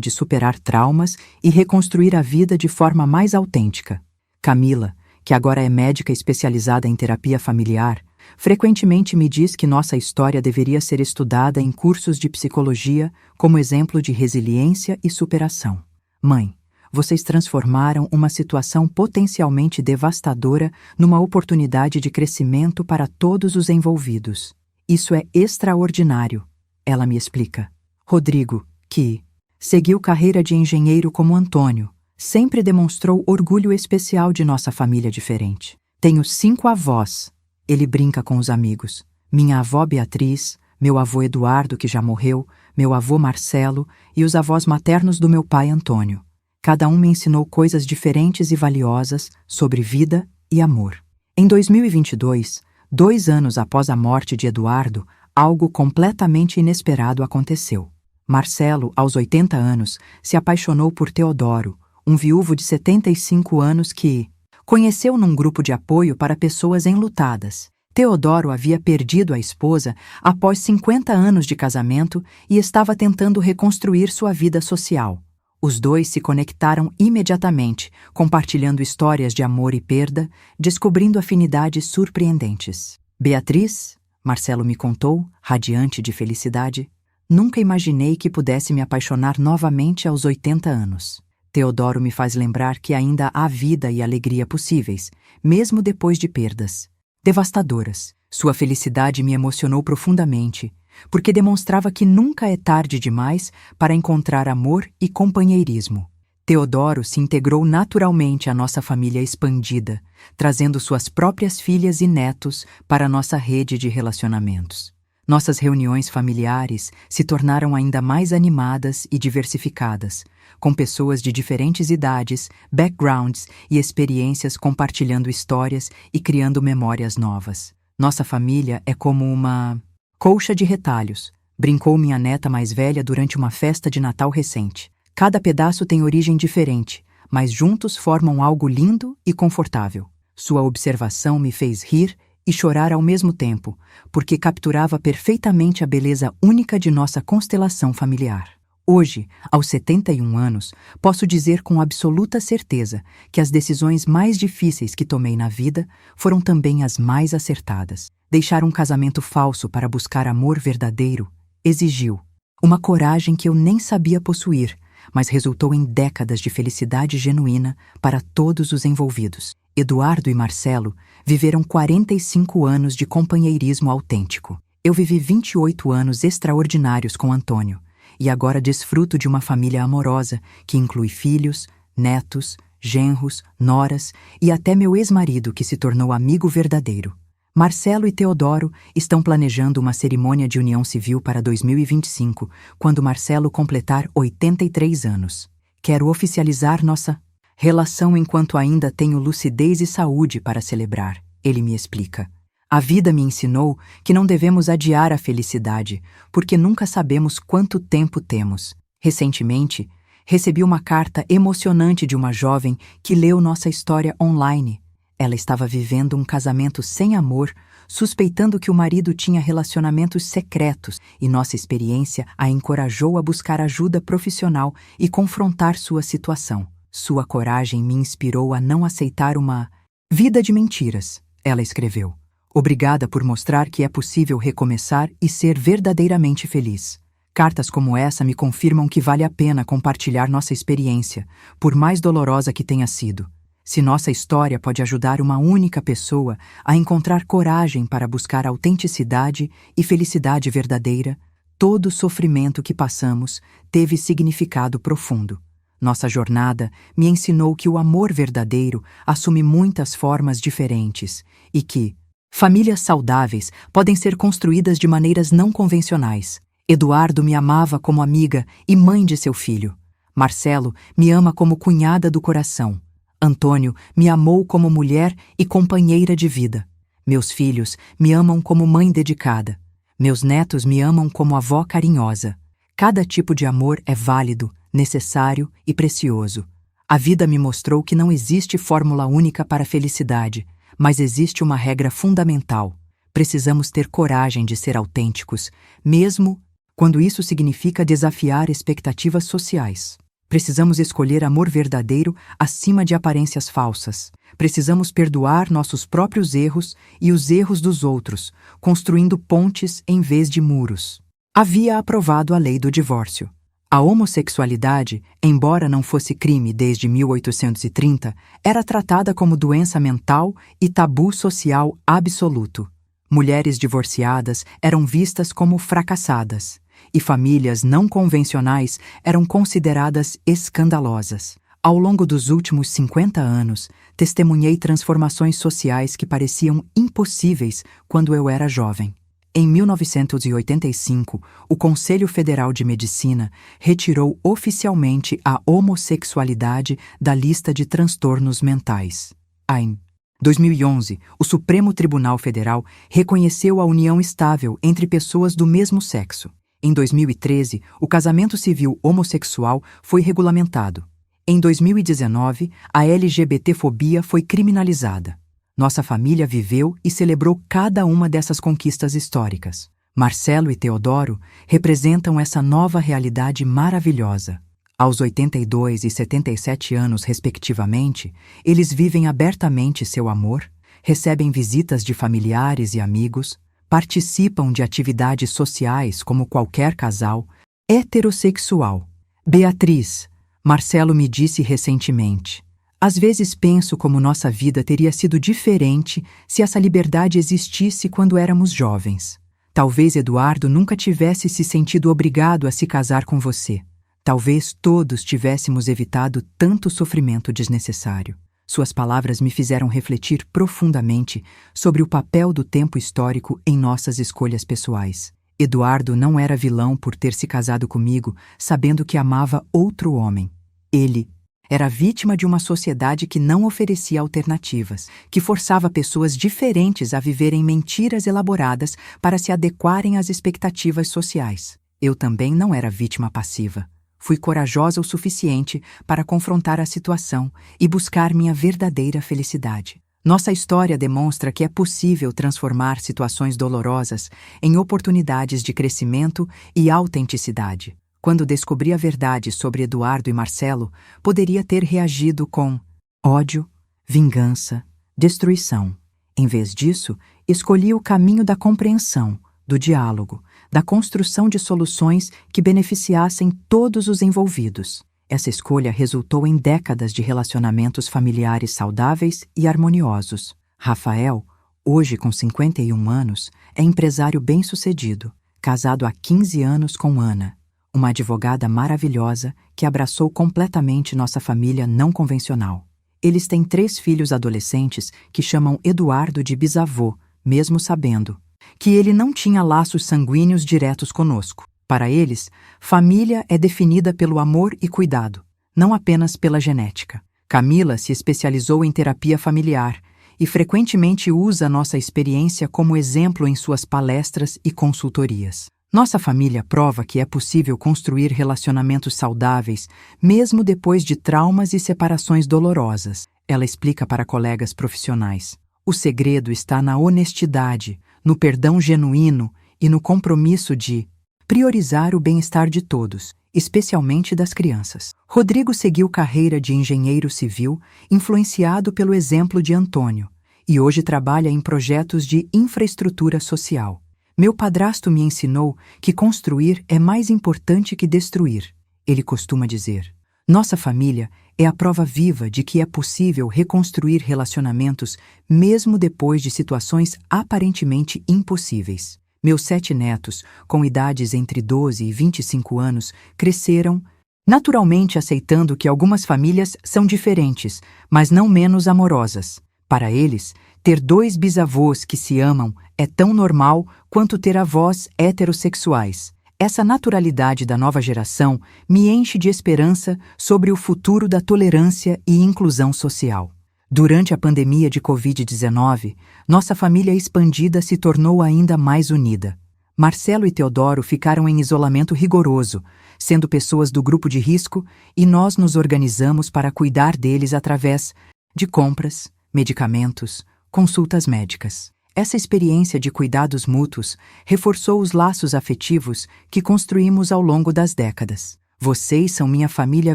de superar traumas e reconstruir a vida de forma mais autêntica. Camila, que agora é médica especializada em terapia familiar, frequentemente me diz que nossa história deveria ser estudada em cursos de psicologia como exemplo de resiliência e superação. Mãe, vocês transformaram uma situação potencialmente devastadora numa oportunidade de crescimento para todos os envolvidos. Isso é extraordinário, ela me explica. Rodrigo, que seguiu carreira de engenheiro como Antônio, sempre demonstrou orgulho especial de nossa família diferente. Tenho 5 avós, ele brinca com os amigos. Minha avó Beatriz, meu avô Eduardo, que já morreu, meu avô Marcelo e os avós maternos do meu pai Antônio. Cada um me ensinou coisas diferentes e valiosas sobre vida e amor. Em 2022, 2 anos após a morte de Eduardo, algo completamente inesperado aconteceu. Marcelo, aos 80 anos, se apaixonou por Teodoro, um viúvo de 75 anos que conheceu num grupo de apoio para pessoas enlutadas. Teodoro havia perdido a esposa após 50 anos de casamento e estava tentando reconstruir sua vida social. Os dois se conectaram imediatamente, compartilhando histórias de amor e perda, descobrindo afinidades surpreendentes. Beatriz, Marcelo me contou, radiante de felicidade, nunca imaginei que pudesse me apaixonar novamente aos 80 anos. Teodoro me faz lembrar que ainda há vida e alegria possíveis, mesmo depois de perdas devastadoras. Sua felicidade me emocionou profundamente, porque demonstrava que nunca é tarde demais para encontrar amor e companheirismo. Teodoro se integrou naturalmente à nossa família expandida, trazendo suas próprias filhas e netos para nossa rede de relacionamentos. Nossas reuniões familiares se tornaram ainda mais animadas e diversificadas, com pessoas de diferentes idades, backgrounds e experiências compartilhando histórias e criando memórias novas. Nossa família é como uma colcha de retalhos, brincou minha neta mais velha durante uma festa de Natal recente. Cada pedaço tem origem diferente, mas juntos formam algo lindo e confortável. Sua observação me fez rir e chorar ao mesmo tempo, porque capturava perfeitamente a beleza única de nossa constelação familiar. Hoje, aos 71 anos, posso dizer com absoluta certeza que as decisões mais difíceis que tomei na vida foram também as mais acertadas. Deixar um casamento falso para buscar amor verdadeiro exigiu uma coragem que eu nem sabia possuir, mas resultou em décadas de felicidade genuína para todos os envolvidos. Eduardo e Marcelo viveram 45 anos de companheirismo autêntico. Eu vivi 28 anos extraordinários com Antônio, e agora desfruto de uma família amorosa que inclui filhos, netos, genros, noras e até meu ex-marido que se tornou amigo verdadeiro. Marcelo e Teodoro estão planejando uma cerimônia de união civil para 2025, quando Marcelo completar 83 anos. Quero oficializar nossa relação enquanto ainda tenho lucidez e saúde para celebrar, ele me explica. A vida me ensinou que não devemos adiar a felicidade, porque nunca sabemos quanto tempo temos. Recentemente, recebi uma carta emocionante de uma jovem que leu nossa história online. Ela estava vivendo um casamento sem amor, suspeitando que o marido tinha relacionamentos secretos, e nossa experiência a encorajou a buscar ajuda profissional e confrontar sua situação. Sua coragem me inspirou a não aceitar uma vida de mentiras, ela escreveu. Obrigada por mostrar que é possível recomeçar e ser verdadeiramente feliz. Cartas como essa me confirmam que vale a pena compartilhar nossa experiência, por mais dolorosa que tenha sido. Se nossa história pode ajudar uma única pessoa a encontrar coragem para buscar autenticidade e felicidade verdadeira, todo o sofrimento que passamos teve significado profundo. Nossa jornada me ensinou que o amor verdadeiro assume muitas formas diferentes e que famílias saudáveis podem ser construídas de maneiras não convencionais. Eduardo me amava como amiga e mãe de seu filho. Marcelo me ama como cunhada do coração. Antônio me amou como mulher e companheira de vida. Meus filhos me amam como mãe dedicada. Meus netos me amam como avó carinhosa. Cada tipo de amor é válido, necessário e precioso. A vida me mostrou que não existe fórmula única para a felicidade, mas existe uma regra fundamental. Precisamos ter coragem de ser autênticos, mesmo quando isso significa desafiar expectativas sociais. Precisamos escolher amor verdadeiro acima de aparências falsas. Precisamos perdoar nossos próprios erros e os erros dos outros, construindo pontes em vez de muros. Havia aprovado a lei do divórcio. A homossexualidade, embora não fosse crime desde 1830, era tratada como doença mental e tabu social absoluto. Mulheres divorciadas eram vistas como fracassadas, e famílias não convencionais eram consideradas escandalosas. Ao longo dos últimos 50 anos, testemunhei transformações sociais que pareciam impossíveis quando eu era jovem. Em 1985, o Conselho Federal de Medicina retirou oficialmente a homossexualidade da lista de transtornos mentais. Em 2011, o Supremo Tribunal Federal reconheceu a união estável entre pessoas do mesmo sexo. Em 2013, o casamento civil homossexual foi regulamentado. Em 2019, a LGBTfobia foi criminalizada. Nossa família viveu e celebrou cada uma dessas conquistas históricas. Marcelo e Teodoro representam essa nova realidade maravilhosa. Aos 82 e 77 anos, respectivamente, eles vivem abertamente seu amor, recebem visitas de familiares e amigos, participam de atividades sociais como qualquer casal heterossexual. Beatriz, Marcelo me disse recentemente, às vezes penso como nossa vida teria sido diferente se essa liberdade existisse quando éramos jovens. Talvez Eduardo nunca tivesse se sentido obrigado a se casar com você. Talvez todos tivéssemos evitado tanto sofrimento desnecessário. Suas palavras me fizeram refletir profundamente sobre o papel do tempo histórico em nossas escolhas pessoais. Eduardo não era vilão por ter se casado comigo, sabendo que amava outro homem. Ele era vítima de uma sociedade que não oferecia alternativas, que forçava pessoas diferentes a viverem mentiras elaboradas para se adequarem às expectativas sociais. Eu também não era vítima passiva. Fui corajosa o suficiente para confrontar a situação e buscar minha verdadeira felicidade. Nossa história demonstra que é possível transformar situações dolorosas em oportunidades de crescimento e autenticidade. Quando descobri a verdade sobre Eduardo e Marcelo, poderia ter reagido com ódio, vingança, destruição. Em vez disso, escolhi o caminho da compreensão, do diálogo, da construção de soluções que beneficiassem todos os envolvidos. Essa escolha resultou em décadas de relacionamentos familiares saudáveis e harmoniosos. Rafael, hoje com 51 anos, é empresário bem-sucedido, casado há 15 anos com Ana, uma advogada maravilhosa que abraçou completamente nossa família não convencional. Eles têm 3 filhos adolescentes que chamam Eduardo de bisavô, mesmo sabendo que ele não tinha laços sanguíneos diretos conosco. Para eles, família é definida pelo amor e cuidado, não apenas pela genética. Camila se especializou em terapia familiar e frequentemente usa nossa experiência como exemplo em suas palestras e consultorias. Nossa família prova que é possível construir relacionamentos saudáveis mesmo depois de traumas e separações dolorosas. Ela explica para colegas profissionais. O segredo está na honestidade, no perdão genuíno e no compromisso de priorizar o bem-estar de todos, especialmente das crianças. Rodrigo seguiu carreira de engenheiro civil, influenciado pelo exemplo de Antônio, e hoje trabalha em projetos de infraestrutura social. Meu padrasto me ensinou que construir é mais importante que destruir. Ele costuma dizer. Nossa família é a prova viva de que é possível reconstruir relacionamentos mesmo depois de situações aparentemente impossíveis. Meus 7 netos, com idades entre 12 e 25 anos, cresceram, naturalmente aceitando que algumas famílias são diferentes, mas não menos amorosas. Para eles, ter 2 bisavôs que se amam é tão normal quanto ter avós heterossexuais. Essa naturalidade da nova geração me enche de esperança sobre o futuro da tolerância e inclusão social. Durante a pandemia de Covid-19, nossa família expandida se tornou ainda mais unida. Marcelo e Teodoro ficaram em isolamento rigoroso, sendo pessoas do grupo de risco, e nós nos organizamos para cuidar deles através de compras, medicamentos, consultas médicas. Essa experiência de cuidados mútuos reforçou os laços afetivos que construímos ao longo das décadas. Vocês são minha família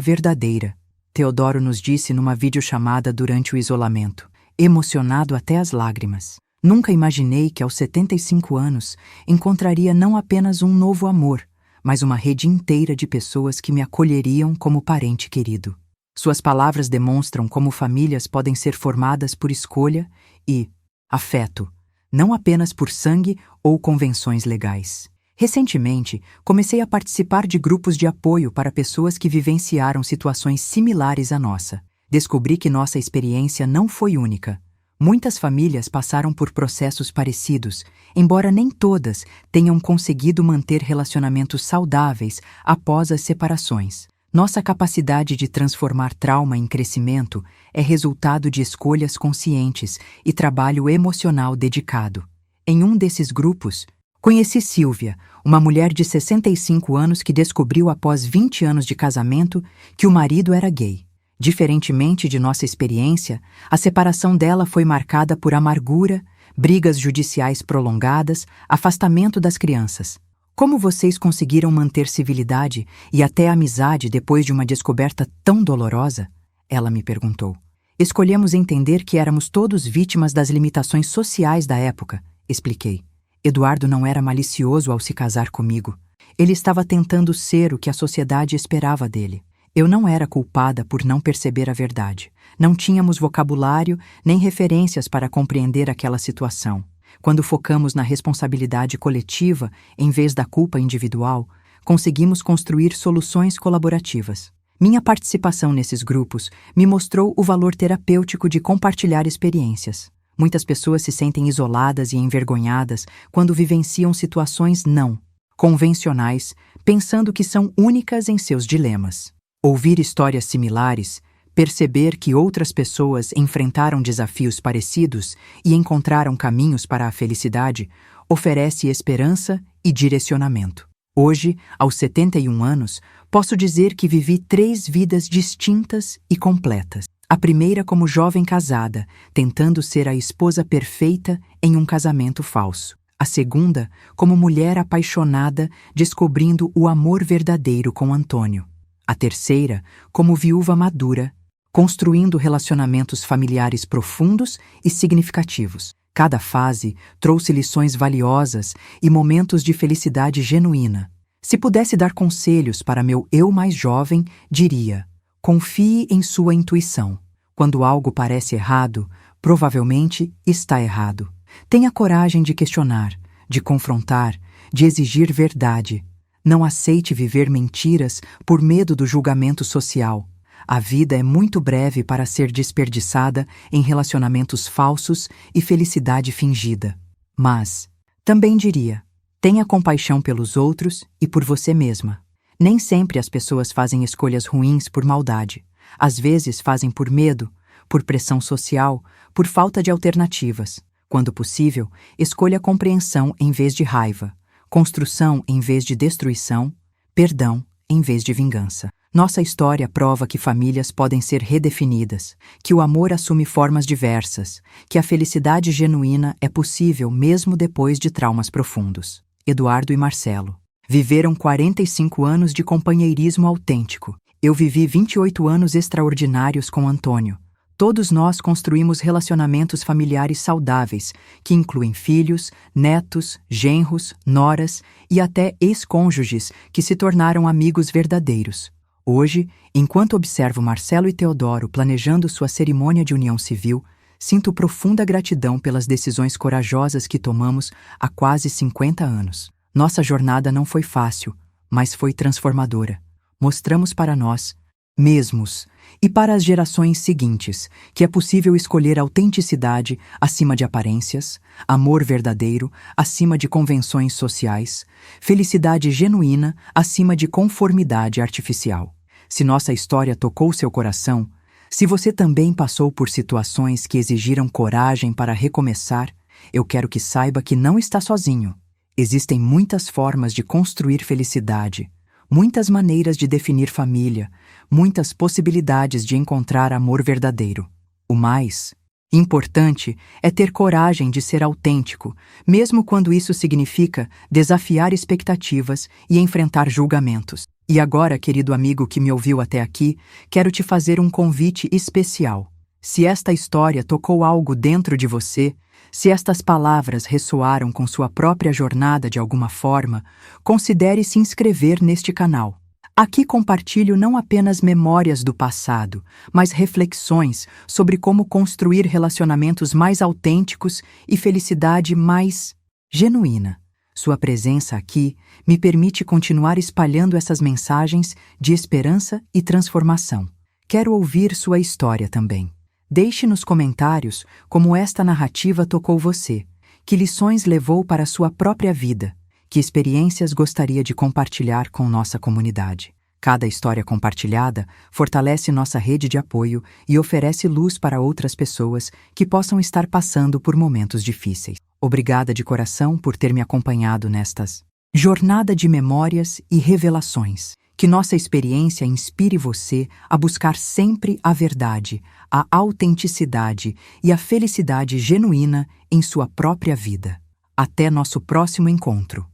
verdadeira, Teodoro nos disse numa videochamada durante o isolamento, emocionado até as lágrimas. Nunca imaginei que aos 75 anos encontraria não apenas um novo amor, mas uma rede inteira de pessoas que me acolheriam como parente querido. Suas palavras demonstram como famílias podem ser formadas por escolha e afeto, não apenas por sangue ou convenções legais. Recentemente, comecei a participar de grupos de apoio para pessoas que vivenciaram situações similares à nossa. Descobri que nossa experiência não foi única. Muitas famílias passaram por processos parecidos, embora nem todas tenham conseguido manter relacionamentos saudáveis após as separações. Nossa capacidade de transformar trauma em crescimento é resultado de escolhas conscientes e trabalho emocional dedicado. Em um desses grupos, conheci Silvia, uma mulher de 65 anos que descobriu após 20 anos de casamento que o marido era gay. Diferentemente de nossa experiência, a separação dela foi marcada por amargura, brigas judiciais prolongadas, afastamento das crianças. Como vocês conseguiram manter civilidade e até amizade depois de uma descoberta tão dolorosa? Ela me perguntou. Escolhemos entender que éramos todos vítimas das limitações sociais da época, expliquei. Eduardo não era malicioso ao se casar comigo. Ele estava tentando ser o que a sociedade esperava dele. Eu não era culpada por não perceber a verdade. Não tínhamos vocabulário nem referências para compreender aquela situação. Quando focamos na responsabilidade coletiva em vez da culpa individual, conseguimos construir soluções colaborativas. Minha participação nesses grupos me mostrou o valor terapêutico de compartilhar experiências. Muitas pessoas se sentem isoladas e envergonhadas quando vivenciam situações não convencionais, pensando que são únicas em seus dilemas. Ouvir histórias similares, perceber que outras pessoas enfrentaram desafios parecidos e encontraram caminhos para a felicidade, oferece esperança e direcionamento. Hoje, aos 71 anos, posso dizer que vivi 3 vidas distintas e completas. A primeira como jovem casada, tentando ser a esposa perfeita em um casamento falso. A segunda como mulher apaixonada, descobrindo o amor verdadeiro com Antônio. A terceira como viúva madura, construindo relacionamentos familiares profundos e significativos. Cada fase trouxe lições valiosas e momentos de felicidade genuína. Se pudesse dar conselhos para meu eu mais jovem, diria: confie em sua intuição. Quando algo parece errado, provavelmente está errado. Tenha coragem de questionar, de confrontar, de exigir verdade. Não aceite viver mentiras por medo do julgamento social. A vida é muito breve para ser desperdiçada em relacionamentos falsos e felicidade fingida. Mas, também diria, tenha compaixão pelos outros e por você mesma. Nem sempre as pessoas fazem escolhas ruins por maldade. Às vezes fazem por medo, por pressão social, por falta de alternativas. Quando possível, escolha compreensão em vez de raiva, construção em vez de destruição, perdão em vez de vingança. Nossa história prova que famílias podem ser redefinidas, que o amor assume formas diversas, que a felicidade genuína é possível mesmo depois de traumas profundos. Eduardo e Marcelo viveram 45 anos de companheirismo autêntico. Eu vivi 28 anos extraordinários com Antônio. Todos nós construímos relacionamentos familiares saudáveis, que incluem filhos, netos, genros, noras e até ex-cônjuges que se tornaram amigos verdadeiros. Hoje, enquanto observo Marcelo e Teodoro planejando sua cerimônia de união civil, sinto profunda gratidão pelas decisões corajosas que tomamos há quase 50 anos. Nossa jornada não foi fácil, mas foi transformadora. Mostramos para nós mesmos e para as gerações seguintes que é possível escolher autenticidade acima de aparências, amor verdadeiro acima de convenções sociais, felicidade genuína acima de conformidade artificial. Se nossa história tocou seu coração, se você também passou por situações que exigiram coragem para recomeçar, eu quero que saiba que não está sozinho. Existem muitas formas de construir felicidade, muitas maneiras de definir família, muitas possibilidades de encontrar amor verdadeiro. O mais importante é ter coragem de ser autêntico, mesmo quando isso significa desafiar expectativas e enfrentar julgamentos. E agora, querido amigo que me ouviu até aqui, quero te fazer um convite especial. Se esta história tocou algo dentro de você, se estas palavras ressoaram com sua própria jornada de alguma forma, considere se inscrever neste canal. Aqui compartilho não apenas memórias do passado, mas reflexões sobre como construir relacionamentos mais autênticos e felicidade mais genuína. Sua presença aqui me permite continuar espalhando essas mensagens de esperança e transformação. Quero ouvir sua história também. Deixe nos comentários como esta narrativa tocou você, que lições levou para sua própria vida, que experiências gostaria de compartilhar com nossa comunidade. Cada história compartilhada fortalece nossa rede de apoio e oferece luz para outras pessoas que possam estar passando por momentos difíceis. Obrigada de coração por ter me acompanhado nestas jornada de memórias e revelações. Que nossa experiência inspire você a buscar sempre a verdade, a autenticidade e a felicidade genuína em sua própria vida. Até nosso próximo encontro.